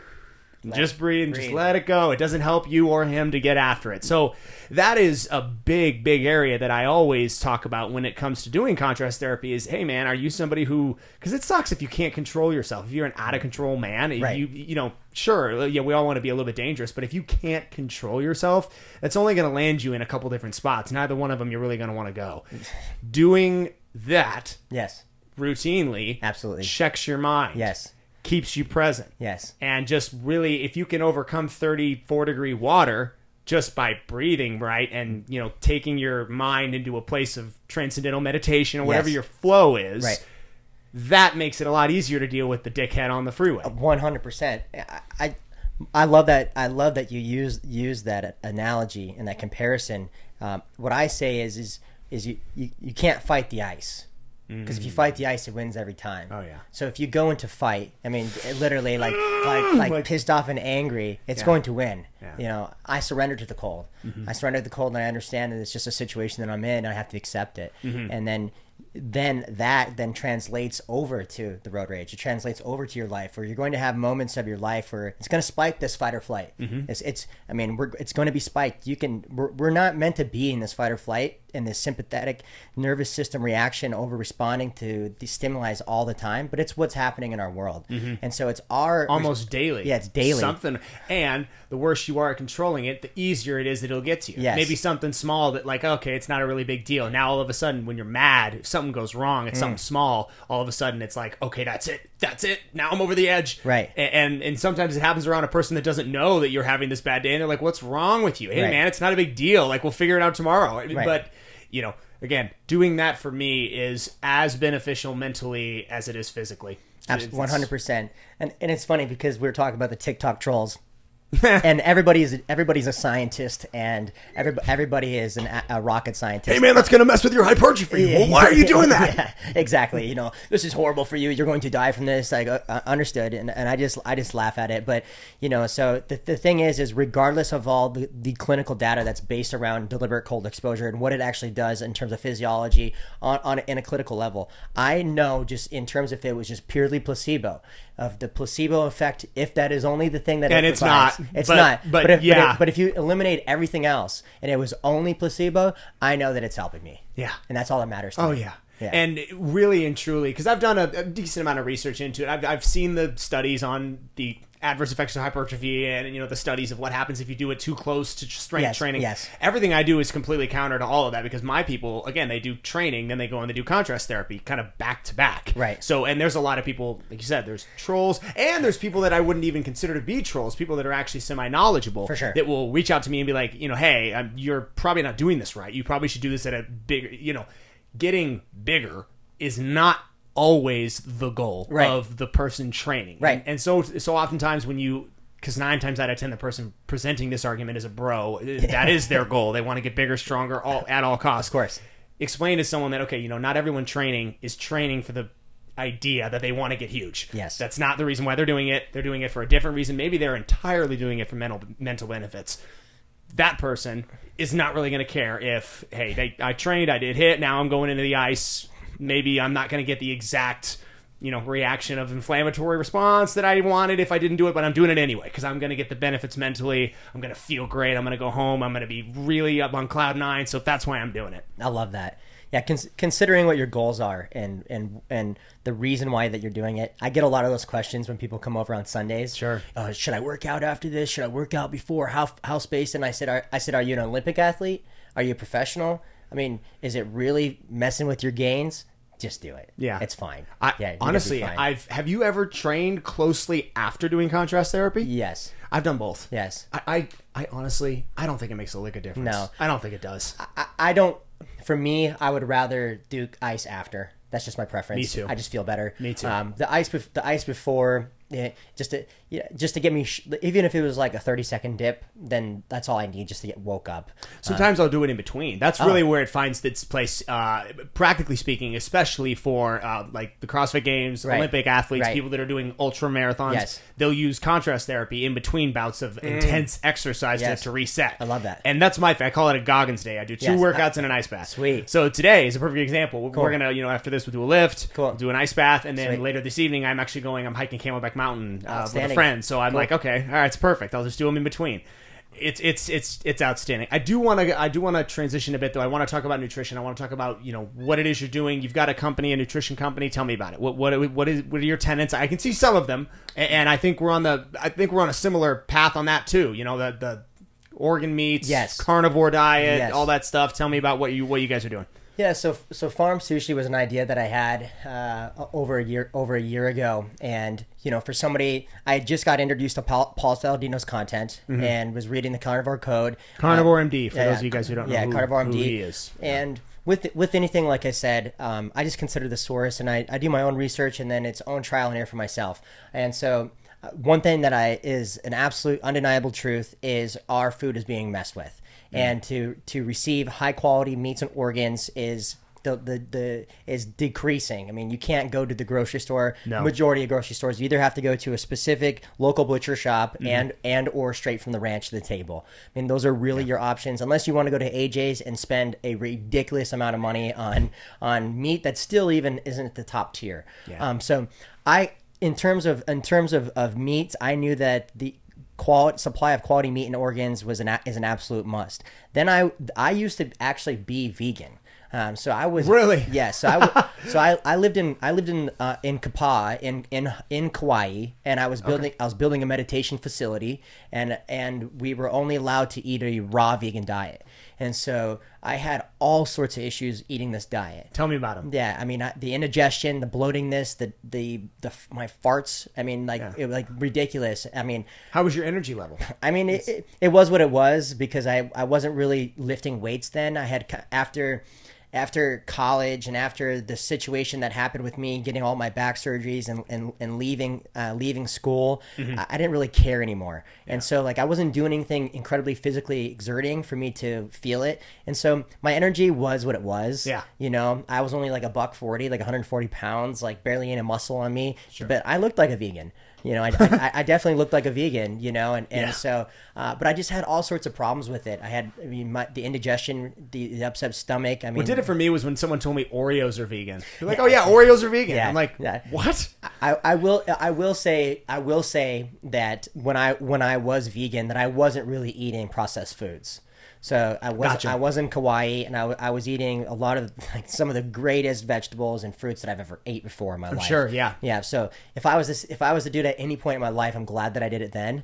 S1: Just breathe and just let it go. It doesn't help you or him to get after it. So that is a big, big area that I always talk about when it comes to doing contrast therapy is, hey, man, are you somebody who... Because it sucks if you can't control yourself. If you're an out-of-control man, you know, sure, yeah, we all want to be a little bit dangerous, but if you can't control yourself, that's only going to land you in a couple different spots. Neither one of them you're really going to want to go. Doing that routinely
S2: absolutely
S1: checks your mind.
S2: Yes.
S1: Keeps you present.
S2: Yes.
S1: And just really, if you can overcome 34-degree water just by breathing right and, you know, taking your mind into a place of transcendental meditation or whatever your flow is, that makes it a lot easier to deal with the dickhead on the freeway.
S2: 100%. I love that. I love that you use that analogy and that comparison. What I say is you can't fight the ice. Because if you fight the ice, it wins every time.
S1: Oh, yeah.
S2: So if you go into fight, I mean, literally, like pissed off and angry, it's going to win.
S1: Yeah.
S2: You know, I surrender to the cold. I surrender to the cold, and I understand that it's just a situation that I'm in, and I have to accept it. And then that translates over to the road rage. It translates over to your life, where you're going to have moments of your life where it's going to spike this fight or flight. It's going to be spiked. We're not meant to be in this fight or flight in this sympathetic nervous system reaction over responding to these stimuli all the time, but it's what's happening in our world. And so it's almost
S1: daily.
S2: Yeah, it's daily.
S1: Something, and the worse you are at controlling it, the easier it is that it'll get to you.
S2: Yes.
S1: Maybe something small that, like, okay, it's not a really big deal. Now all of a sudden when you're mad, if something goes wrong, it's something small, all of a sudden it's like, okay, that's it, now I'm over the edge.
S2: Right.
S1: And sometimes it happens around a person that doesn't know that you're having this bad day, and they're like, what's wrong with you? Hey man, it's not a big deal, like, we'll figure it out tomorrow. But you know, again, doing that for me is as beneficial mentally as it is physically.
S2: 100%. And it's funny because we were talking about the TikTok trolls. And everybody's a scientist, and everybody is a rocket scientist.
S1: Hey man, that's gonna mess with your hypertrophy. Well, why are you doing that?
S2: Yeah, exactly. You know, this is horrible for you. You're going to die from this. Like, understood. And I just laugh at it. But you know, so the thing is regardless of all the clinical data that's based around deliberate cold exposure and what it actually does in terms of physiology in a clinical level, I know just in terms of if it was just purely placebo. of the placebo effect, if that is only the thing that
S1: And
S2: it
S1: it's
S2: provides.
S1: not.
S2: It's
S1: But-
S2: not.
S1: but
S2: if,
S1: yeah.
S2: but if you eliminate everything else and it was only placebo, I know that it's helping me.
S1: Yeah.
S2: And that's all that matters to
S1: Oh
S2: me.
S1: yeah.
S2: Yeah.
S1: And really and truly, because I've done a decent amount of research into it. I've seen the studies on the adverse effects of hypertrophy, and the studies of what happens if you do it too close to strength training.
S2: Yes.
S1: Everything I do is completely counter to all of that, because my people, again, they do training, then they go and they do contrast therapy, kind of back to back.
S2: Right.
S1: So, and there's a lot of people, like you said, there's trolls, and there's people that I wouldn't even consider to be trolls, people that are actually semi-knowledgeable.
S2: For sure.
S1: That will reach out to me and be like, hey, you're probably not doing this right. You probably should do this at a bigger, getting bigger is not always the goal of the person training.
S2: Right.
S1: And so oftentimes when because 9 times out of 10, the person presenting this argument is a bro, that is their goal. They want to get bigger, stronger, at all costs.
S2: Of course.
S1: Explain to someone that, okay, not everyone training is training for the idea that they want to get huge.
S2: Yes.
S1: That's not the reason why they're doing it. They're doing it for a different reason. Maybe they're entirely doing it for mental benefits. That person is not really going to care if, hey, I trained, I did hit, now I'm going into the ice. Maybe I'm not going to get the exact, reaction of inflammatory response that I wanted if I didn't do it, but I'm doing it anyway because I'm going to get the benefits mentally. I'm going to feel great. I'm going to go home. I'm going to be really up on cloud 9. So that's why I'm doing it.
S2: I love that. Yeah, considering what your goals are and the reason why that you're doing it, I get a lot of those questions when people come over on Sundays.
S1: Sure.
S2: Should I work out after this? Should I work out before? How spaced? And I said, are you an Olympic athlete? Are you a professional? I mean, is it really messing with your gains? Just do it.
S1: Yeah,
S2: it's fine.
S1: Honestly, have you ever trained closely after doing contrast therapy?
S2: Yes.
S1: I've done both.
S2: Yes.
S1: I honestly, I don't think it makes a lick of difference.
S2: No.
S1: I don't think it does.
S2: I don't. For me, I would rather do ice after. That's just my preference.
S1: Me too.
S2: I just feel better.
S1: Me too.
S2: The ice before, just to get me, even if it was like a 30-second dip, then that's all I need just to get woke up.
S1: Sometimes I'll do it in between. That's really where it finds its place, practically speaking, especially for like the CrossFit Games, Olympic athletes, people that are doing ultra marathons.
S2: Yes.
S1: They'll use contrast therapy in between bouts of intense exercise to reset.
S2: I love that.
S1: And that's I call it a Goggins day. I do 2 workouts and an ice bath.
S2: Sweet.
S1: So today is a perfect example. We're going to, after this, we'll do a lift,
S2: Cool.
S1: do an ice bath, and then
S2: Sweet.
S1: later this evening, I'm hiking Camelback Mountain with a
S2: Outstanding.
S1: friend. So I'm like, okay, all right, it's perfect. I'll just do them in between. It's outstanding. I do want to transition a bit though. I want to talk about nutrition. I want to talk about what it is you're doing. You've got a nutrition company. Tell me about it. What are your tenets? I can see some of them, and I think we're on a similar path on that too. The organ meats, carnivore diet, all that stuff. Tell me about what you guys are doing.
S2: Yeah, so farm sushi was an idea that I had over a year ago, and for somebody, I just got introduced to Paul Saladino's content and was reading the Carnivore Code.
S1: Carnivore MD for those of you guys who don't know
S2: Carnivore MD.
S1: who he is.
S2: And with anything, like I said, I just consider the source, and I do my own research and then its own trial and error for myself. And so one thing that is an absolute undeniable truth is our food is being messed with. And to receive high quality meats and organs is is decreasing. I mean, you can't go to the grocery store.
S1: No.
S2: Majority of grocery stores, you either have to go to a specific local butcher shop and or straight from the ranch to the table. I mean, those are really your options, unless you want to go to AJ's and spend a ridiculous amount of money on meat that still even isn't at the top tier.
S1: Yeah.
S2: So in terms of meats, I knew that the supply of quality meat and organs is an absolute must. Then I used to actually be vegan. So I was
S1: really
S2: So I lived in Kapa in Kauai, and I was building a meditation facility, and we were only allowed to eat a raw vegan diet. And so I had all sorts of issues eating this diet.
S1: Tell me about them.
S2: Yeah, I mean, the indigestion, the bloatingness, my farts. I mean, it was ridiculous. I mean,
S1: how was your energy level?
S2: I mean, it was what it was because I wasn't really lifting weights then. I had after college and after the situation that happened with me getting all my back surgeries and leaving school, I didn't really care anymore. Yeah. And so I wasn't doing anything incredibly physically exerting for me to feel it. And so my energy was what it was.
S1: Yeah.
S2: I was only $140, 140 pounds, barely any muscle on me,
S1: Sure.
S2: but I looked like a vegan. I definitely looked like a vegan, and
S1: Yeah.
S2: so, but I just had all sorts of problems with it. I had, the indigestion, the upset stomach. I mean,
S1: What did it for me was when someone told me Oreos are vegan. They're like, "Oh yeah, Oreos are vegan."
S2: Yeah,
S1: I'm like,
S2: yeah.
S1: "What?"
S2: I will say that when I was vegan, that I wasn't really eating processed foods. So I was in Kauai, and I was eating a lot of some of the greatest vegetables and fruits that I've ever ate before in my life.
S1: Sure, yeah.
S2: Yeah. So if I was to do it at any point in my life, I'm glad that I did it then,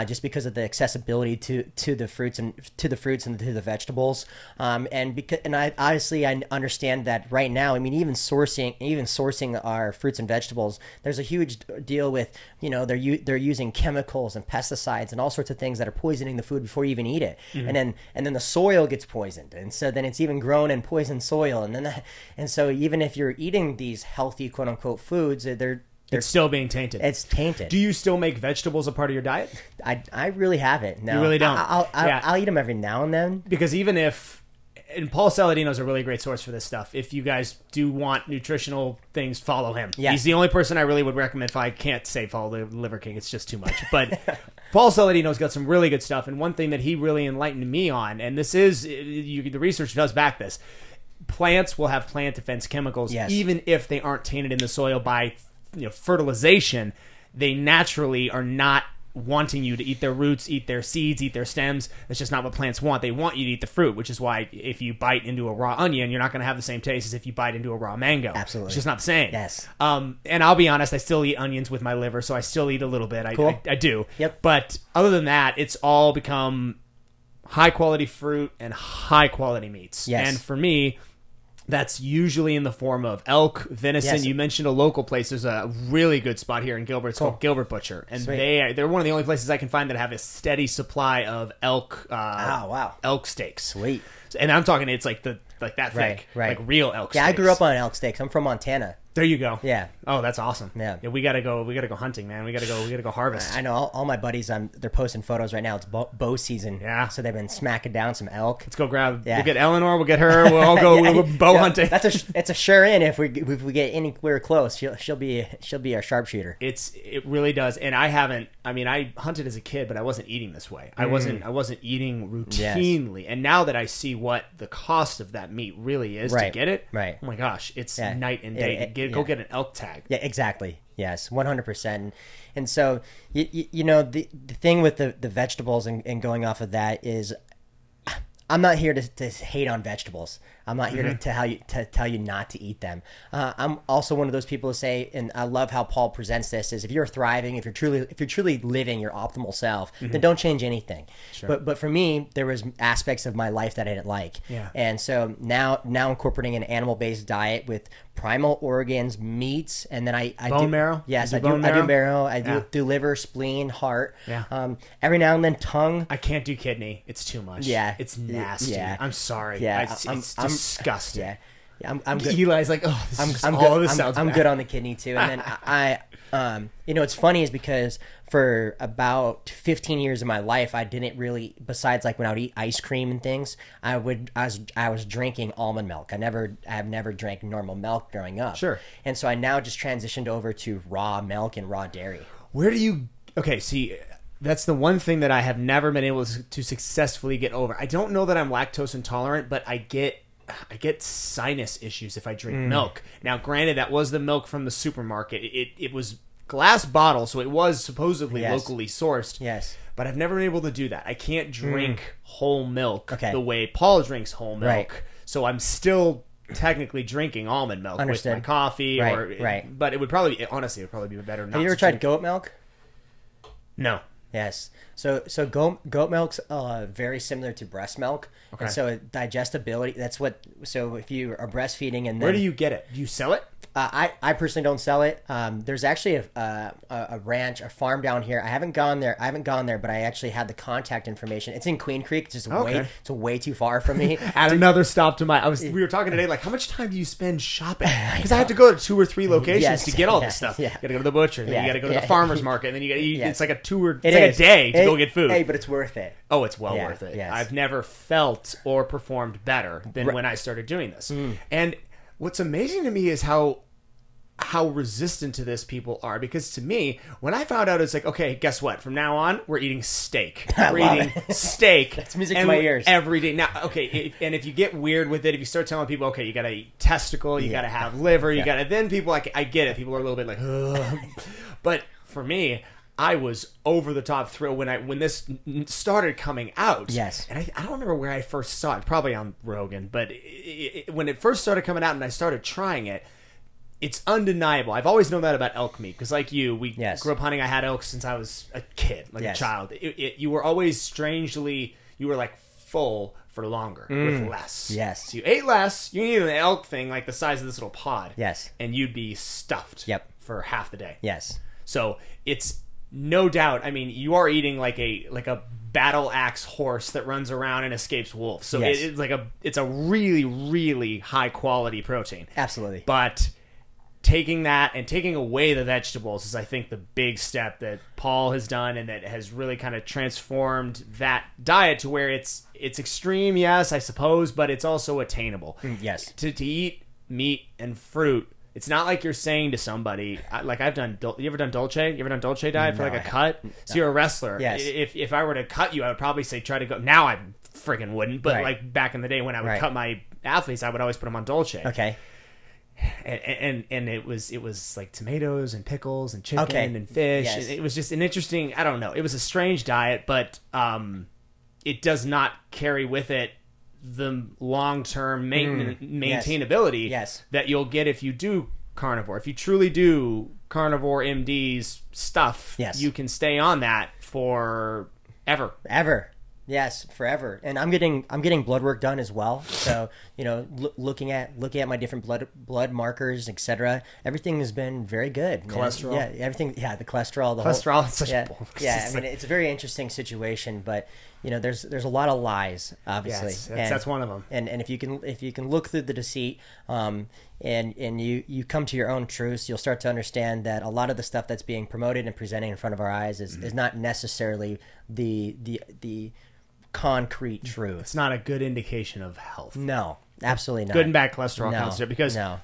S2: just because of the accessibility to the fruits and to the vegetables. And I obviously I understand that right now. I mean, even sourcing our fruits and vegetables, there's a huge deal with they're using chemicals and pesticides and all sorts of things that are poisoning the food before you even eat it, and then the soil gets poisoned, and so then it's even grown in poisoned soil, and so even if you're eating these healthy quote unquote foods, they're
S1: still being tainted.
S2: It's tainted.
S1: Do you still make vegetables a part of your diet?
S2: I really haven't. No,
S1: You really don't?
S2: I'll eat them every now and then.
S1: Because even if, and Paul Saladino is a really great source for this stuff. If you guys do want nutritional things, follow him.
S2: Yeah.
S1: He's the only person I really would recommend. If I can't say follow the Liver King, it's just too much. But Paul Saladino's got some really good stuff. And one thing that he really enlightened me on, and this is, the research does back this, plants will have plant defense chemicals, even if they aren't tainted in the soil by fertilization. They naturally are not wanting you to eat their roots, eat their seeds, eat their stems. That's just not what plants want. They want you to eat the fruit, which is why if you bite into a raw onion, you're not going to have the same taste as if you bite into a raw mango.
S2: Absolutely.
S1: It's just not the same.
S2: Yes.
S1: And I'll be honest, I still eat onions with my liver, so I still eat a little bit.
S2: Cool.
S1: I do.
S2: Yep.
S1: But other than that, it's all become high quality fruit and high quality meats.
S2: Yes.
S1: And for me, that's usually in the form of elk, venison.
S2: Yes.
S1: You mentioned a local place. There's a really good spot here in Gilbert. It's called Gilbert Butcher, and
S2: Sweet.
S1: they're one of the only places I can find that have a steady supply of elk.
S2: Wow.
S1: Elk steaks.
S2: Sweet.
S1: And I'm talking, it's like that thick,
S2: Right.
S1: like real elk.
S2: Yeah,
S1: steaks.
S2: I grew up on elk steaks. I'm from Montana.
S1: There you go.
S2: Yeah.
S1: Oh, that's awesome.
S2: Yeah.
S1: We gotta go hunting, man. We gotta go harvest.
S2: I know all my buddies. They're posting photos right now. It's bow season.
S1: Yeah.
S2: So they've been smacking down some elk.
S1: Let's go grab.
S2: Yeah.
S1: We'll get Eleanor. We'll get her. We'll all go
S2: Yeah,
S1: bow hunting.
S2: It's a sure in if we get anywhere close. She'll be our sharpshooter.
S1: It really does. And I haven't. I mean, I hunted as a kid, but I wasn't eating this way. I wasn't eating routinely. Yes. And now that I see what the cost of that meat really is to get it,
S2: right?
S1: Oh my gosh, it's night and day. Go get an elk tag.
S2: Yeah, exactly. Yes, 100%. And so the thing with the vegetables and going off of that is, I'm not here to hate on vegetables. I'm not here to tell you not to eat them. I'm also one of those people to say, and I love how Paul presents this, is if you're thriving, if you're truly living your optimal self, then don't change anything. Sure. But for me, there was aspects of my life that I didn't like.
S1: Yeah.
S2: And so now incorporating an animal-based diet with primal organs, meats, and then I
S1: bone
S2: do
S1: marrow.
S2: Yes, I
S1: do
S2: marrow. I do liver, spleen, heart.
S1: Yeah.
S2: Every now and then tongue.
S1: I can't do kidney. It's too much.
S2: Yeah.
S1: It's nasty.
S2: Yeah.
S1: I'm sorry.
S2: Yeah.
S1: It's disgusting.
S2: Yeah. I'm good.
S1: Eli's like, oh,
S2: I'm good on the kidney too. And then it's funny is because for about 15 years of my life, I didn't really, besides like when I would eat ice cream and things, I was drinking almond milk. I've never drank normal milk growing up.
S1: Sure.
S2: And so I now just transitioned over to raw milk and raw dairy.
S1: See, that's the one thing that I have never been able to successfully get over. I don't know that I'm lactose intolerant, but I get sinus issues if I drink milk. Now, granted, that was the milk from the supermarket. It was glass bottle, so it was supposedly locally sourced.
S2: Yes.
S1: But I've never been able to do that. I can't drink whole milk
S2: Okay.
S1: the way Paul drinks whole milk.
S2: Right.
S1: So I'm still technically drinking almond milk with my coffee.
S2: Right.
S1: But it would probably be better not
S2: Have you ever
S1: to
S2: tried
S1: drink.
S2: goat milk?
S1: No.
S2: Yes. So goat milk's very similar to breast milk.
S1: Okay.
S2: And so digestibility, so if you are breastfeeding and then...
S1: Where do you get it? Do you sell it?
S2: I personally don't sell it. There's actually a ranch, a farm down here. I haven't gone there, but I actually had the contact information. It's in Queen Creek. It's just way too far from me.
S1: Add another stop to we were talking today, like, how much time do you spend shopping? Because I have to go to 2 or 3 locations to get all this stuff.
S2: Yeah.
S1: You gotta go to the butcher, then you gotta go to the farmer's market, and then you gotta eat. It's like a tour. It's
S2: like
S1: a day to go get food.
S2: Hey, but it's worth it.
S1: Oh, it's well worth it.
S2: Yes.
S1: I've never felt or performed better than when I started doing this. And what's amazing to me is how how resistant to this people are, because to me, when I found out, it's like, okay, guess what? From now on, we're eating steak. We're eating steak.
S2: That's music to my ears.
S1: Every day. Now, okay, and if you get weird with it, if you start telling people, okay, you got to eat testicle, you got to have liver, you got to, then people, like, I get it. People are a little bit like, ugh. But for me, I was over the top thrilled when this started coming out.
S2: Yes.
S1: And I don't remember where I first saw it, probably on Rogan, but when it first started coming out and I started trying it, it's undeniable. I've always known that about elk meat, because like you, we grew up hunting. I had elk since I was a kid, like a child. You were always strangely, you were like full for longer with less.
S2: Yes.
S1: So you ate less. You needed an elk thing like the size of this little pod.
S2: Yes.
S1: And you'd be stuffed for half the day.
S2: Yes.
S1: So it's no doubt. I mean, you are eating like a battle axe horse that runs around and escapes wolves. So it's a really, really high quality protein.
S2: Absolutely.
S1: But taking that and taking away the vegetables is, I think, the big step that Paul has done, and that has really kind of transformed that diet to where it's extreme, yes, I suppose, but it's also attainable.
S2: Yes.
S1: To eat meat and fruit, it's not like you're saying to somebody, like I've done, you ever done Dolce? You ever done Dolce diet for like a cut? So you're a wrestler.
S2: Yes.
S1: If I were to cut you, I would probably say try to go. Now I freaking wouldn't, but like back in the day when I would cut my athletes, I would always put them on Dolce.
S2: Okay.
S1: And it was like tomatoes and pickles and chicken and fish.
S2: Yes.
S1: It was just an interesting, I don't know. It was a strange diet, but it does not carry with it the long-term maintainability that you'll get if you do carnivore. If you truly do carnivore MD's stuff, you can stay on that for ever.
S2: Yes, forever. And I'm getting blood work done as well. So, looking at my different blood markers, etc. Everything has been very good.
S1: Cholesterol.
S2: Yeah, everything. Yeah, the cholesterol.
S1: Cholesterol. It's such
S2: I mean, it's a very interesting situation, but there's a lot of lies, obviously.
S1: Yes, that's one of them.
S2: And if you can look through the deceit, and you come to your own truths, you'll start to understand that a lot of the stuff that's being promoted and presented in front of our eyes is not necessarily the concrete truth.
S1: It's not a good indication of health.
S2: No, absolutely not.
S1: Good and bad cholesterol counts there, because
S2: I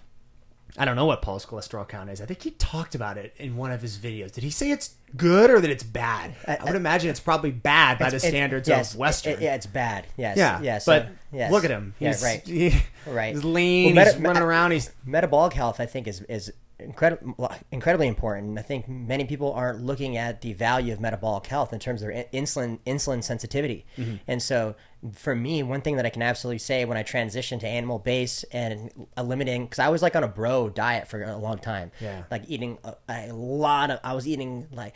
S1: don't know what Paul's cholesterol count is. I think he talked about it in one of his videos. Did he say it's good or that it's bad? I would imagine it's probably bad by the standards of Western.
S2: It's bad. Yes.
S1: Yeah.
S2: Yes.
S1: But look at him. He's,
S2: right.
S1: He's lean. He's running around. He's
S2: metabolic health, I think, is incredibly important. I think many people aren't looking at the value of metabolic health in terms of their insulin sensitivity. And so for me, one thing that I can absolutely say when I transitioned to animal based and eliminating, because I was like on a bro diet for a long time, like eating I was eating like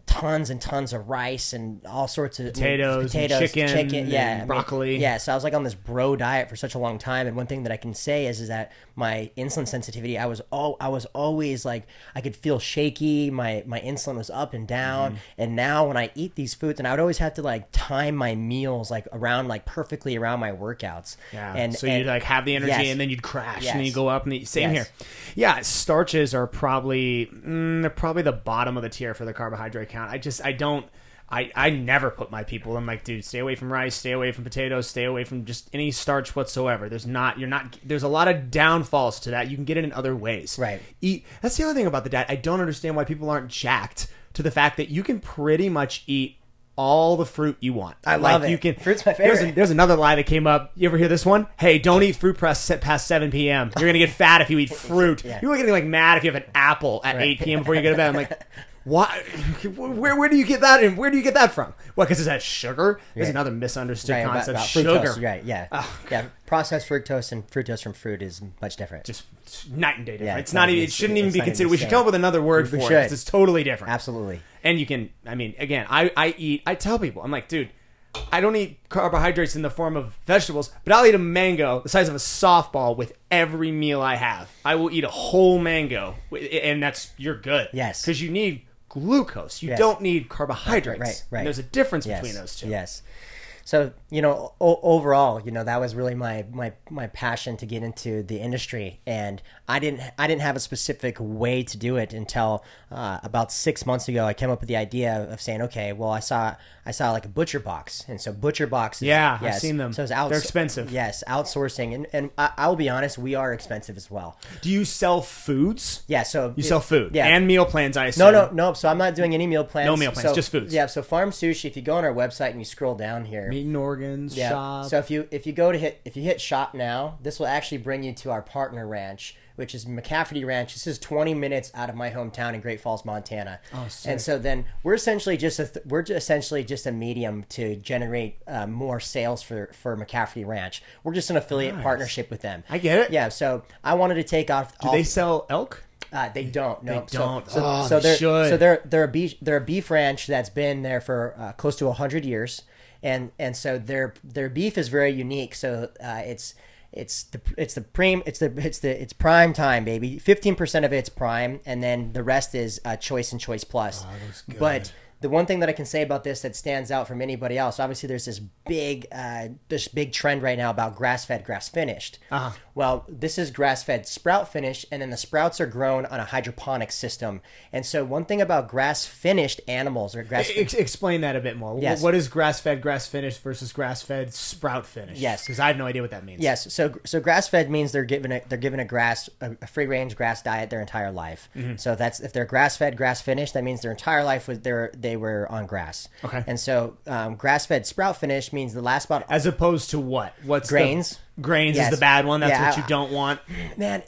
S2: tons and tons of rice and all sorts of
S1: potatoes, chicken,
S2: and
S1: broccoli.
S2: So I was like on this bro diet for such a long time, and one thing that I can say is that my insulin sensitivity, I was always like, I could feel shaky. My insulin was up and down, and now when I eat these foods, and I would always have to like time my meals like around like perfectly around my workouts.
S1: And you'd like have the energy, and then you'd crash, and then you go up, and same here. Yeah, starches are probably the bottom of the tier for the carbohydrate count. I never put my people in like, dude, stay away from rice, stay away from potatoes, stay away from just any starch whatsoever. There's a lot of downfalls to that. You can get it in other ways.
S2: Right.
S1: That's the other thing about the diet. I don't understand why people aren't jacked to the fact that you can pretty much eat all the fruit you want.
S2: I love it. Fruit's my favorite.
S1: There's another lie that came up. You ever hear this one? Hey, don't eat fruit past 7 p.m. You're gonna get fat if you eat fruit. You're getting like mad if you have an apple at 8 p.m. before you go to bed. I'm like, why? Where do you get that? And where do you get that from? What? Because it has sugar. There's another misunderstood concept.
S2: About
S1: sugar.
S2: Fructose, right? Yeah. Processed fructose and fructose from fruit is much different.
S1: Just night and day different.
S2: Yeah,
S1: it's not even. It shouldn't even be considered. We should come up with another word for it. 'Cause it's totally different.
S2: Absolutely.
S1: And you can. I mean, again, I tell people, I'm like, dude, I don't eat carbohydrates in the form of vegetables, but I'll eat a mango the size of a softball with every meal I have. I will eat a whole mango, and you're good.
S2: Yes.
S1: Because you need glucose. You don't need carbohydrates.
S2: Right.
S1: And there's a difference between those two.
S2: Yes. So, overall, that was really my passion to get into the industry, and I didn't have a specific way to do it until about 6 months ago. I came up with the idea of saying, okay, well, I saw like a butcher box, and so butcher boxes.
S1: Yeah, I've seen them.
S2: So
S1: they're expensive.
S2: Yes, outsourcing, and I will be honest, we are expensive as well.
S1: Do you sell foods?
S2: Yeah, so
S1: you sell food,
S2: yeah,
S1: and meal plans. I assume.
S2: No. So I'm not doing any meal plans.
S1: No meal plans, just foods.
S2: Yeah, so Farm Sushi. If you go on our website and you scroll down here,
S1: meat and organs shop.
S2: So if you hit shop now, this will actually bring you to our partner ranch, which is Mccafferty Ranch. This is 20 minutes out of my hometown in Great Falls, Montana.
S1: Oh, sick.
S2: And so then we're essentially just a medium to generate more sales for Mccafferty Ranch. We're just an affiliate partnership with them.
S1: I get it.
S2: Yeah. So I wanted to take off.
S1: Do they sell elk?
S2: They don't. No,
S1: they don't.
S2: So
S1: they should.
S2: So they're a beef ranch that's been there for close to 100 years, and so their beef is very unique. So it's prime time, baby. 15% of it's prime, and then the rest is choice and choice plus.
S1: Oh, that was good.
S2: But the one thing that I can say about this that stands out from anybody else, obviously, there's this big trend right now about grass-fed, grass-finished.
S1: Uh-huh.
S2: Well, this is grass-fed sprout finished, and then the sprouts are grown on a hydroponic system. And so one thing about grass-finished animals or
S1: explain that a bit more.
S2: Yes.
S1: What is grass-fed, grass-finished versus grass-fed, sprout finished?
S2: Yes.
S1: Because I have no idea what that means.
S2: Yes. So grass-fed means they're given a free-range grass diet their entire life. Mm-hmm. So that's if they're grass-fed, grass-finished, that means their entire life they were on grass.
S1: Okay.
S2: And so grass-fed sprout finished means the last about
S1: as opposed to what? What's
S2: grains?
S1: Grains
S2: Yes.
S1: is the bad one. That's
S2: Yeah,
S1: what you don't want.
S2: Man,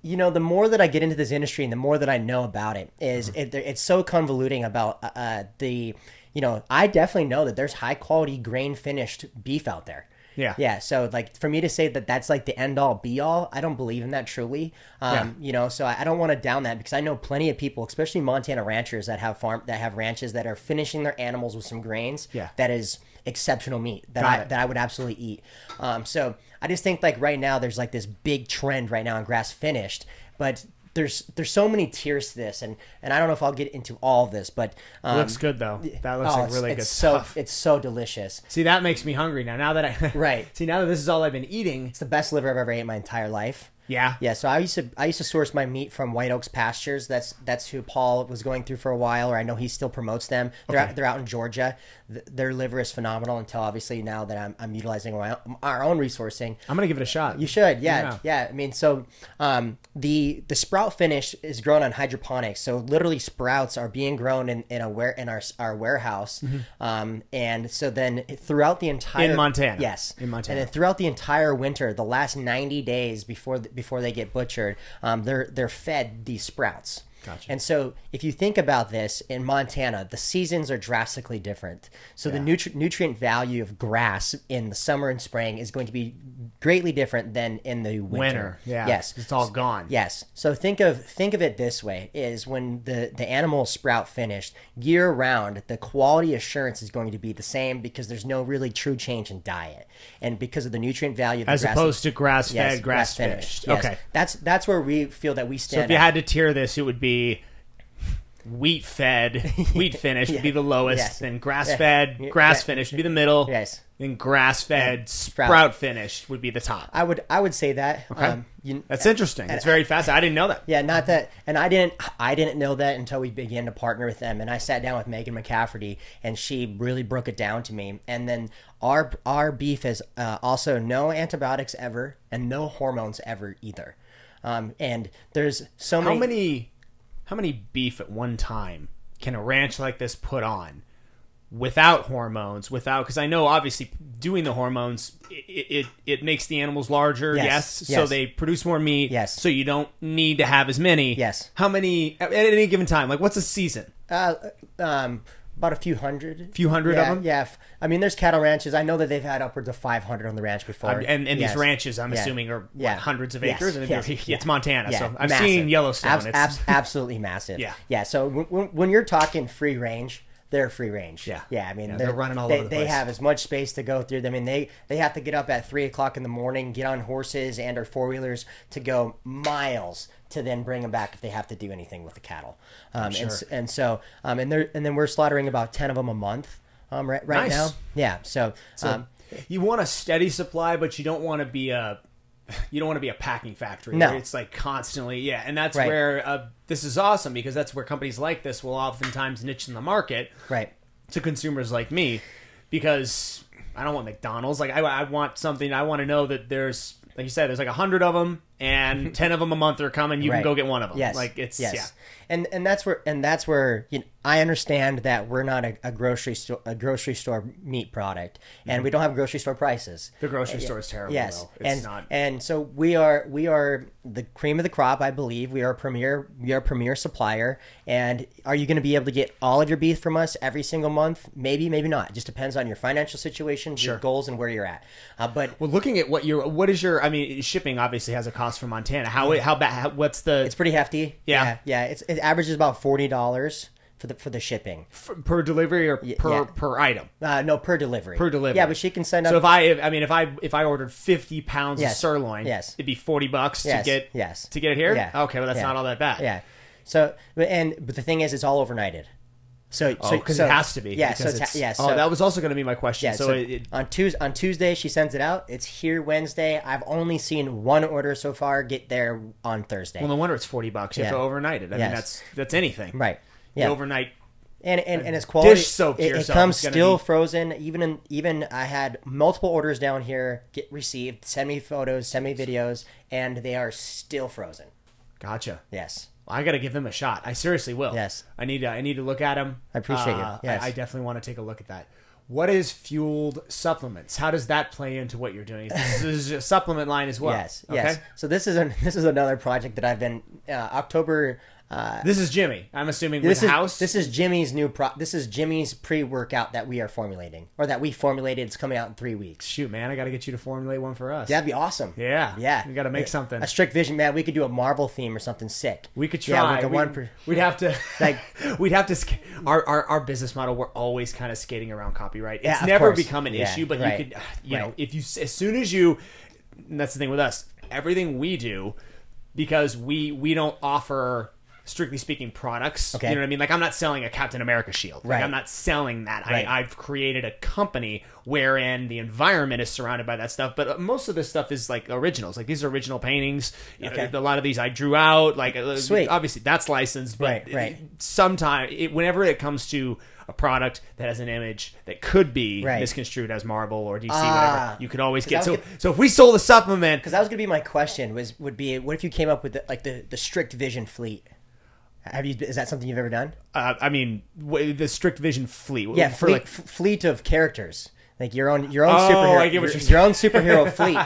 S2: the more that I get into this industry and the more that I know about it, it's so convoluting about I definitely know that there's high quality grain finished beef out there.
S1: Yeah.
S2: Yeah. So like for me to say that that's like the end all be all, I don't believe in that truly. So I don't want to down that because I know plenty of people, especially Montana ranchers that have ranches that are finishing their animals with some grains.
S1: Yeah.
S2: That is exceptional meat that I would absolutely eat. So I just think like right now there's like this big trend right now on grass finished, but there's so many tiers to this, and I don't know if I'll get into all of this, but
S1: looks good though. That looks like really good stuff.
S2: It's so delicious.
S1: See, that makes me hungry now. Now that I
S2: right.
S1: See, now that this is all I've been eating,
S2: it's the best liver I've ever ate in my entire life.
S1: Yeah.
S2: Yeah. So I used to source my meat from White Oaks Pastures. That's who Paul was going through for a while, or I know he still promotes them. They're out in Georgia. Their liver is phenomenal. Until obviously now that I'm utilizing our own resourcing.
S1: I'm gonna give it a shot.
S2: You should. Yeah. I mean, so the sprout finish is grown on hydroponics. So literally sprouts are being grown in our warehouse. Mm-hmm. And so then throughout the entire
S1: in Montana.
S2: Yes.
S1: In Montana.
S2: And then throughout the entire winter, the last 90 days before they get butchered, they're fed these sprouts.
S1: Gotcha.
S2: And so if you think about this, in Montana, the seasons are drastically different. So the nutrient value of grass in the summer and spring is going to be greatly different than in the winter.
S1: Yeah.
S2: Yes.
S1: It's all gone.
S2: Yes. So think of it this way, is when the animals sprout finished, year round, the quality assurance is going to be the same because there's no really true change in diet. And because of the nutrient value of the
S1: as
S2: grass,
S1: opposed to grass-fed,
S2: yes,
S1: grass-finished.
S2: Yes.
S1: Okay.
S2: That's where we feel that we stand
S1: So if you had to tier this, it would be wheat finished would be the lowest,
S2: Yes.
S1: then grass-fed, grass-finished would be the middle,
S2: Yes.
S1: then grass-fed, sprout finished would be the top.
S2: I would say that.
S1: Okay. That's interesting. It's very fast. I didn't know that.
S2: Yeah, not that, and I didn't know that until we began to partner with them, and I sat down with Megan Mccafferty, and she really broke it down to me. And then our beef is also no antibiotics ever, and no hormones ever either. And there's so many. How many beef at one time can a ranch like this put on without hormones? Because I know obviously doing the hormones, it makes the animals larger. Yes. So they produce more meat. Yes.
S1: So you don't need to have as many.
S2: Yes.
S1: How many at any given time? Like what's a season?
S2: About a few hundred.
S1: Few hundred of them?
S2: Yeah. I mean, there's cattle ranches. I know that they've had upwards of 500 on the ranch before.
S1: And
S2: yes.
S1: these ranches, I'm assuming, are hundreds of acres. And it's Montana.
S2: Yeah.
S1: So I've
S2: Massive.
S1: seen Yellowstone.
S2: Absolutely massive.
S1: Yeah.
S2: Yeah. So when you're talking free range, they're free range.
S1: Yeah.
S2: Yeah. I mean,
S1: they're running all over the place.
S2: They have as much space to go through. I mean, they have to get up at 3:00 in the morning, get on horses and or four-wheelers to go miles to then bring them back if they have to do anything with the cattle.
S1: Sure.
S2: And then we're slaughtering about 10 of them a month. right
S1: Nice.
S2: now. Yeah. So,
S1: You want a steady supply, but you don't want to be a packing factory.
S2: No.
S1: Where it's like constantly, yeah. And that's
S2: Right.
S1: where this is awesome, because that's where companies like this will oftentimes niche in the market
S2: right.
S1: to consumers like me, because I don't want McDonald's. Like I want something. I want to know that there's, like you said, there's like 100 of them, and 10 of them a month are coming. You can
S2: Right.
S1: go get one of them.
S2: Yes.
S1: Like it's
S2: yes.
S1: yeah.
S2: And that's where I understand that we're not a grocery store meat product, and we don't have grocery store prices.
S1: The grocery store is terrible.
S2: Yes,
S1: though. It's not.
S2: And so we are the cream of the crop. I believe we are a premier supplier. And are you going to be able to get all of your beef from us every single month? Maybe, maybe not. It just depends on your financial situation, your goals, and where you're at. But
S1: Well, looking at what is your? I mean, shipping obviously has a cost from Montana. How bad? What's the?
S2: it's pretty hefty.
S1: Yeah.
S2: yeah. It averages about $40 for the shipping.
S1: per delivery or per item?
S2: No, per delivery.
S1: Per delivery.
S2: Yeah, but she can send up.
S1: So if I ordered 50 pounds of sirloin, it'd be $40 to get it here.
S2: Yeah.
S1: Okay, well that's not all that bad.
S2: Yeah. So but the thing is, it's all overnighted. So
S1: because it has to be.
S2: Yeah.
S1: because
S2: So
S1: So that was also going to be my question.
S2: yeah.
S1: So,
S2: On Tuesday she sends it out. It's here Wednesday. I've only seen one order so far get there on Thursday.
S1: well, no wonder it's $40. You have to overnight it. I mean, that's anything.
S2: Right.
S1: The
S2: Yeah.
S1: overnight.
S2: And its quality,
S1: Dish soap to
S2: it
S1: yourself
S2: comes
S1: is gonna
S2: still
S1: be-
S2: frozen. Even I had multiple orders down here get received. Send me photos, send me videos, and they are still frozen.
S1: Gotcha.
S2: Yes.
S1: I got to give them a shot. I seriously will.
S2: Yes.
S1: I need to look at them.
S2: I appreciate you. Yes.
S1: I definitely want to take a look at that. What is Fueled Supplements? How does that play into what you're doing? This is a supplement line as well.
S2: Yes.
S1: Okay?
S2: Yes. So this is another project that I've been October.
S1: This is Jimmy. I'm assuming with House.
S2: This is Jimmy's This is Jimmy's pre-workout that we are formulating, or that we formulated. It's coming out in 3 weeks.
S1: Shoot, man, I got to get you to formulate one for us.
S2: That'd be awesome.
S1: Yeah.
S2: Yeah.
S1: You got to make something.
S2: A strict vision, man. We could do a Marvel theme or something sick.
S1: We could
S2: Yeah,
S1: try.
S2: like a
S1: We'd have to
S2: like-
S1: we'd have to our business model. We're always kind of skating around copyright.
S2: Yeah,
S1: It's
S2: of
S1: never
S2: course.
S1: become an
S2: Yeah,
S1: issue, but
S2: right.
S1: you could you know
S2: Right.
S1: if you as soon as you. And that's the thing with us. Everything we do, because we don't offer, strictly speaking, products.
S2: Okay.
S1: You know what I mean? Like, I'm not selling a Captain America shield. Like,
S2: Right.
S1: I'm not selling that.
S2: Right.
S1: I've created a company wherein the environment is surrounded by that stuff. But most of this stuff is like originals. Like, these are original paintings. You know,
S2: Okay.
S1: a lot of these I drew out. Like,
S2: Sweet.
S1: obviously that's licensed. But
S2: Right.
S1: sometimes, whenever it comes to a product that has an image that could be
S2: Right.
S1: misconstrued as Marvel or DC, whatever, you could always get.
S2: 'Cause I was
S1: So if we sold a supplement.
S2: Because that was gonna be my question. Would be what if you came up with the strict vision fleet? Is that something you've ever done?
S1: I mean, the Strict Vision fleet.
S2: Yeah,
S1: for
S2: fleet of characters, like your own
S1: Oh,
S2: superhero.
S1: I get what you're
S2: your own superhero fleet.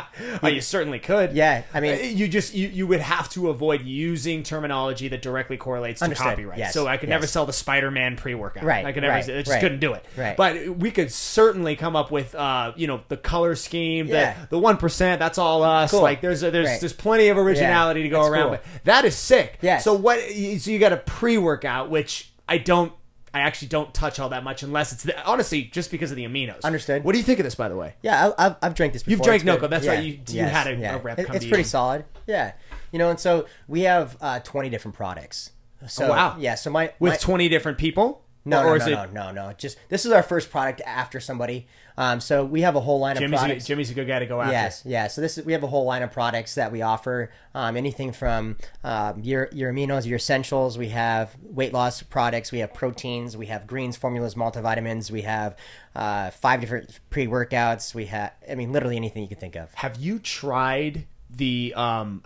S1: Oh, you certainly could.
S2: Yeah, I mean,
S1: you would have to avoid using terminology that directly correlates to
S2: Understood.
S1: copyright.
S2: Yes.
S1: So I could
S2: Yes.
S1: never sell the Spider-Man pre-workout.
S2: Right,
S1: I could never.
S2: right,
S1: I just
S2: right.
S1: couldn't do it.
S2: Right.
S1: But we could certainly come up with, the color scheme,
S2: Yeah.
S1: the 1%. That's all us.
S2: Cool.
S1: Like there's
S2: Right.
S1: plenty of originality
S2: Yeah,
S1: to go
S2: that's
S1: around.
S2: cool.
S1: But that is sick.
S2: Yes.
S1: So so you got a pre-workout, which I actually don't touch all that much unless it's honestly just because of the aminos.
S2: Understood.
S1: What do you think of this, by the way?
S2: yeah, I've drank this before.
S1: You've drank
S2: It's good.
S1: Noco. That's
S2: Yeah.
S1: right. You had a rep come
S2: It's
S1: to
S2: pretty
S1: you.
S2: solid. Yeah, and so we have 20 different products. So,
S1: Oh, wow.
S2: Yeah, so my
S1: With 20 different people?
S2: No,
S1: is it
S2: no. Just this is our first product after somebody. So we have a whole line of products.
S1: Jimmy's a good guy to go after.
S2: Yes, yeah. So we have a whole line of products that we offer. Anything from your aminos, your essentials. We have weight loss products. We have proteins. We have greens, formulas, multivitamins. We have 5 different pre-workouts. We have, literally anything you can think of.
S1: Have you tried the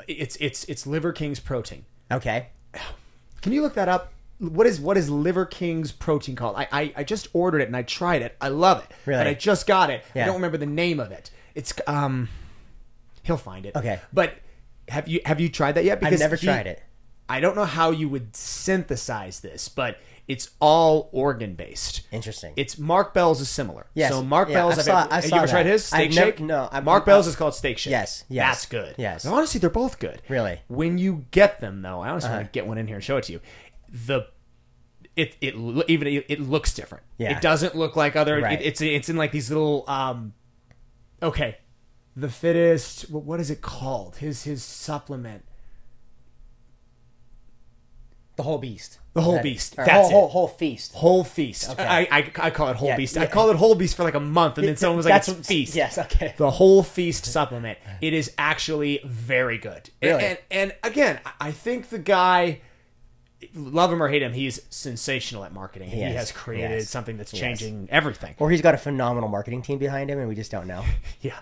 S1: it's Liver King's protein?
S2: Okay.
S1: Can you look that up? What is Liver King's protein called? I just ordered it and I tried it. I love it.
S2: Really?
S1: But I just got it.
S2: Yeah.
S1: I don't remember the name of it. It's he'll find it.
S2: Okay.
S1: But have you tried that yet?
S2: I've never tried it.
S1: I don't know how you would synthesize this, but it's all organ based.
S2: Interesting.
S1: It's Mark Bell's is similar.
S2: Yes.
S1: So Mark
S2: Yeah,
S1: Bell's.
S2: I saw
S1: have you ever
S2: that.
S1: tried his steak
S2: I've never-
S1: shake?
S2: no,
S1: Mark Bell's is called steak shake.
S2: Yes.
S1: That's good.
S2: Yes.
S1: Now, honestly, they're both good.
S2: Really?
S1: When you get them, though, I honestly want to get one in here and show it to you. It looks different.
S2: Yeah.
S1: It doesn't look like other.
S2: Right.
S1: It's in like these little. Okay, the fittest. What is it called? His supplement.
S2: The whole beast.
S1: The whole beast.
S2: Or
S1: That's
S2: whole feast.
S1: Whole feast.
S2: Okay.
S1: I call it whole beast.
S2: yeah.
S1: I called it whole beast for like a month, and then someone was like, it's feast.
S2: Yes, okay.
S1: The whole feast supplement. It is actually very good.
S2: Really?
S1: And again, I think the guy, love him or hate him, he's sensational at marketing. He has created something that's changing everything.
S2: Or he's got a phenomenal marketing team behind him, and we just don't know.
S1: Yeah.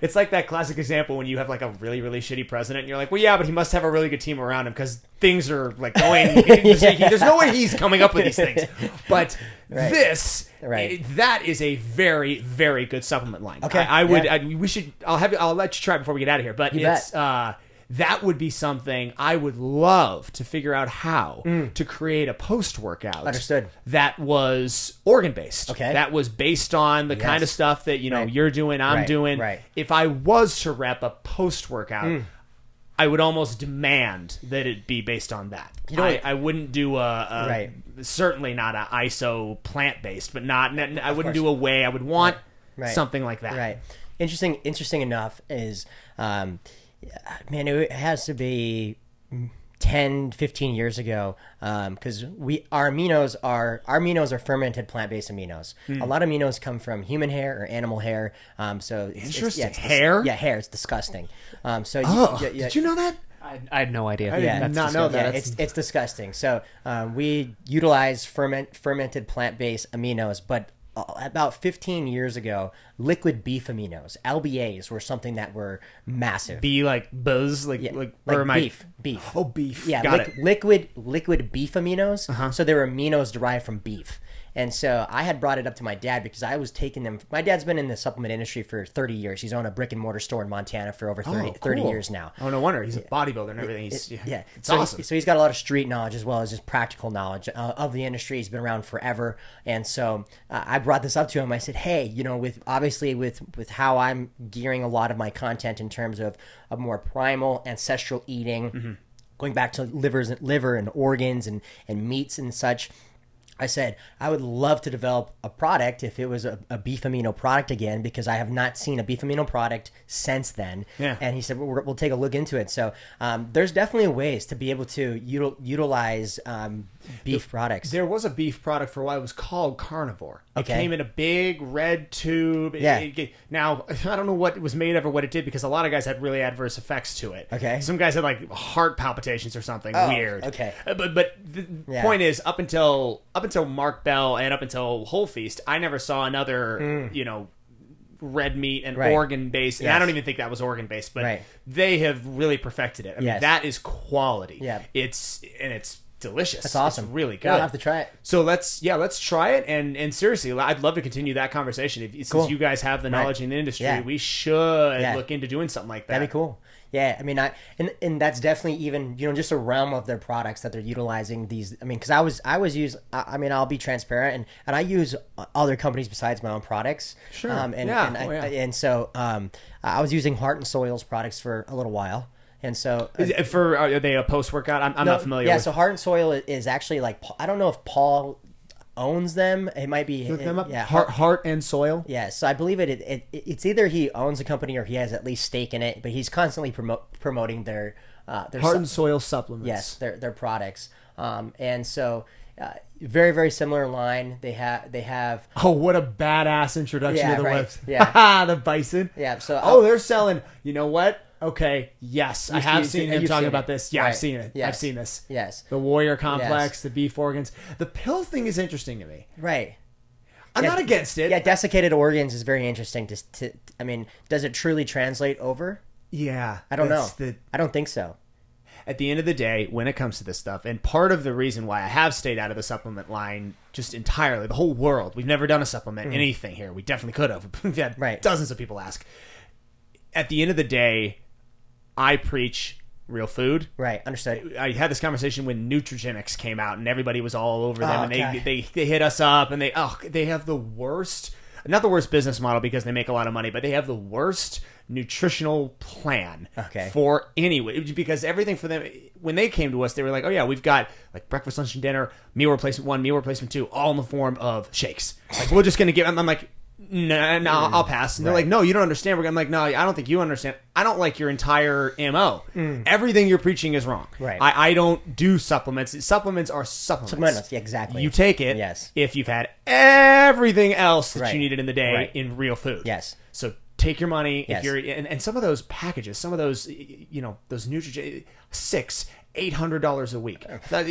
S1: It's like that classic example when you have like a really, really shitty president, and you're like, well, yeah, but he must have a really good team around him because things are like going. There's no way he's coming up with these things. But that is a very, very good supplement line.
S2: Okay.
S1: I'll let you try it before we get out of here. But that would be something I would love to figure out how to create a post-workout.
S2: Understood.
S1: That was organ-based.
S2: Okay.
S1: That was based on the kind of stuff that, you're doing, I'm doing.
S2: Right.
S1: If I was to rep a post-workout, I would almost demand that it be based on that. I wouldn't do certainly not a ISO plant-based, but I wouldn't do a whey. I would want something like that.
S2: Right. Interesting enough is... man, it has to be 10, 15 years ago, because our aminos are fermented plant-based aminos. A lot of aminos come from human hair or animal hair. So
S1: interesting.
S2: Hair? Yeah, hair. It's disgusting.
S1: Did you know that?
S3: I had no idea.
S1: I did not know that.
S2: It's disgusting. So we utilize fermented plant-based aminos, but about 15 years ago, liquid beef aminos, LBAs, were something that were massive.
S1: Be like buzz, like
S2: beef.
S1: Oh, beef.
S2: Yeah,
S1: Got it.
S2: liquid beef aminos. So they were aminos derived from beef. And so I had brought it up to my dad because I was taking them. My dad's been in the supplement industry for 30 years. He's owned a brick and mortar store in Montana for over 30 years now.
S1: Oh, no wonder. He's a bodybuilder and everything. It's awesome.
S2: So he's got a lot of street knowledge as well as just practical knowledge of the industry. He's been around forever. And so I brought this up to him. I said, hey, with how I'm gearing a lot of my content in terms of more primal ancestral eating, going back to liver and organs and meats and such, I said, I would love to develop a product if it was a beef amino product again, because I have not seen a beef amino product since then.
S1: Yeah.
S2: And he said, we'll take a look into it. So there's definitely ways to be able to utilize beef products.
S1: There was a beef product for a while. It was called Carnivore. It
S2: Okay.
S1: came in a big red tube. Now, I don't know what it was made of or what it did, because a lot of guys had really adverse effects to it.
S2: Okay.
S1: Some guys had like heart palpitations or something weird.
S2: Okay.
S1: But the point is, up until Mark Bell and up until Whole Feast, I never saw another, red meat and organ based. And I don't even think that was organ based, but they have really perfected it. I mean, that is quality.
S2: Yeah.
S1: It's delicious.
S2: That's awesome.
S1: It's really good.
S2: Yeah, I'll have to try it.
S1: So let's try it. And seriously, I'd love to continue that conversation. Since you guys have the knowledge in the industry, we should look into doing something like that.
S2: That'd be cool. Yeah, I mean, and that's definitely even just a realm of their products that they're utilizing these. I mean, because I'll be transparent, and I use other companies besides my own products.
S1: Sure.
S2: And so I was using Heart and Soil's products for a little while, and so
S1: are they a post workout? I'm not familiar.
S2: Yeah,
S1: with...
S2: so Heart and Soil is actually like, I don't know if Paul owns them. It might be
S1: Look them up. Heart and Soil.
S2: Yeah, so I believe it's either he owns a company or he has at least stake in it, but he's constantly promoting their
S1: Heart and Soil supplements.
S2: Yes, their products. And so very, very similar line. They have
S1: Oh, what a badass introduction to the website.
S2: Yeah.
S1: The bison.
S2: Yeah, so
S1: they're selling, you know what? Okay, yes, I have seen him talking about this. Yeah, I've seen it.
S2: Yes.
S1: I've seen this.
S2: Yes.
S1: The warrior complex, the beef organs. The pill thing is interesting to me.
S2: Right.
S1: I'm not against it.
S2: Yeah, desiccated organs is very interesting. I mean, does it truly translate over?
S1: Yeah.
S2: I don't know. I don't think so.
S1: At the end of the day, when it comes to this stuff, and part of the reason why I have stayed out of the supplement line just entirely, the whole world, we've never done a supplement, anything here. We definitely could have. We've had dozens of people ask. At the end of the day, I preach real food.
S2: Right, understood.
S1: I had this conversation when Nutrigenics came out, and everybody was all over them, and they hit us up, and they have the worst, not the worst business model because they make a lot of money, but they have the worst nutritional plan for anyway, because everything for them, when they came to us, they were like, oh yeah, we've got like breakfast, lunch, and dinner, meal replacement 1, meal replacement 2, all in the form of shakes. Like, we're just going to give, I'm like, no, I'll pass. And they're like, no, you don't understand. I'm like, no, I don't think you understand. I don't like your entire MO. Everything you're preaching is wrong.
S2: Right.
S1: I don't do supplements. Supplements are supplements.
S2: Yeah, exactly.
S1: You take it
S2: Yes.
S1: if you've had everything else that
S2: Right.
S1: you needed in the day
S2: Right.
S1: in real food.
S2: Yes.
S1: So take your money.
S2: Yes.
S1: If you're and some of those packages, some of those, those Nutrigen, $600-$800 a week.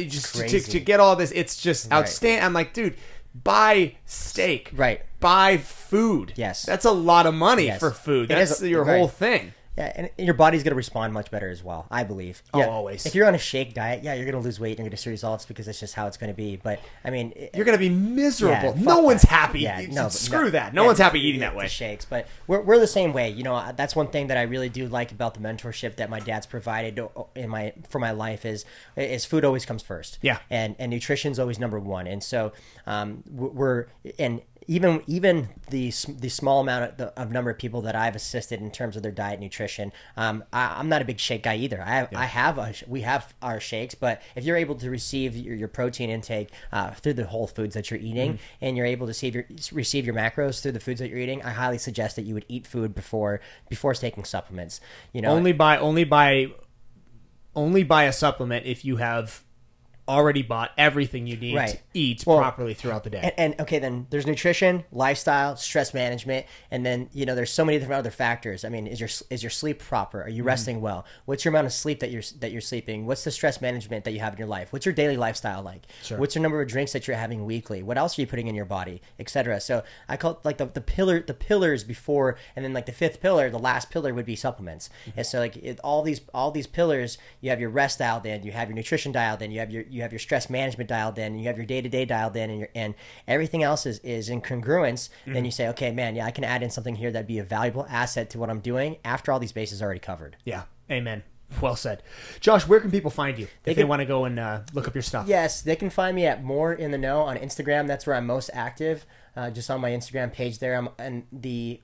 S1: Just
S2: Crazy.
S1: to get all this, it's just outstanding. I'm like, dude, buy steak.
S2: Right.
S1: Buy food.
S2: Yes.
S1: That's a lot of money
S2: Yes.
S1: for food.
S2: It
S1: That's
S2: is,
S1: your
S2: right.
S1: whole thing.
S2: Yeah, and your body's going to respond much better as well, I believe.
S1: Oh,
S2: Yeah,
S1: always.
S2: If you're on a shake diet, yeah, you're going to lose weight and you're going to see results because that's just how it's going to be. But, I mean...
S1: You're going to be miserable.
S2: Yeah,
S1: no
S2: fuck
S1: one's
S2: that.
S1: happy.
S2: Yeah, no,
S1: Screw
S2: no.
S1: that. No
S2: Yeah,
S1: one's happy eating
S2: yeah,
S1: that way.
S2: the shakes, but we're the same way. That's one thing that I really do like about the mentorship that my dad's provided for my life is food always comes first.
S1: Yeah.
S2: And nutrition's always number one. And so even the small amount of number of people that I've assisted in terms of their diet and nutrition, I'm not a big shake guy either. We have our shakes, but if you're able to receive your protein intake through the whole foods that you're eating, and you're able to receive your macros through the foods that you're eating, I highly suggest that you would eat food before taking supplements.
S1: Only buy a supplement if you have already bought everything you need to eat properly throughout the day.
S2: And okay, then there's nutrition, lifestyle, stress management, and then there's so many different other factors. I mean, is your sleep proper? Are you resting well? What's your amount of sleep that you're sleeping? What's the stress management that you have in your life? What's your daily lifestyle like?
S1: Sure.
S2: What's your number of drinks that you're having weekly? What else are you putting in your body, etc. So I call it like the pillars before, and then like the fifth pillar, the last pillar would be supplements. And so all these pillars, you have your rest dialed in, you have your nutrition dialed in, you have your stress management dialed in, and you have your day-to-day dialed in, and everything else is in congruence. Then you say, okay, man, I can add in something here that'd be a valuable asset to what I'm doing after all these bases are already covered.
S1: Yeah. Amen. Well said. Josh, where can people find you if they want to go and look up your stuff? Yes,
S2: they can find me at More in the Know on Instagram. That's where I'm most active. Just on my Instagram page there. And the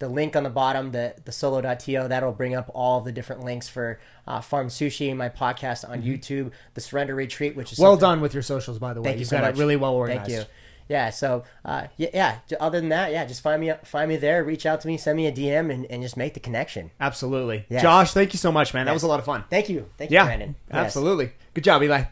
S2: link on the bottom, the solo.to, that'll bring up all of the different links for Farm Sushi, my podcast on YouTube, the Surrender Retreat, which is
S1: well done with your socials, by the way.
S2: Thank you
S1: You've
S2: so
S1: got
S2: much.
S1: it really well organized.
S2: Thank you. Yeah, so other than that, just find me there, reach out to me, send me a DM, and just make the connection.
S1: Absolutely.
S2: Yes.
S1: Josh, thank you so much, man. That
S2: Yes.
S1: was a lot of fun.
S2: Thank you,
S1: Yeah,
S2: Brandon. Yes.
S1: absolutely. Good job, Eli.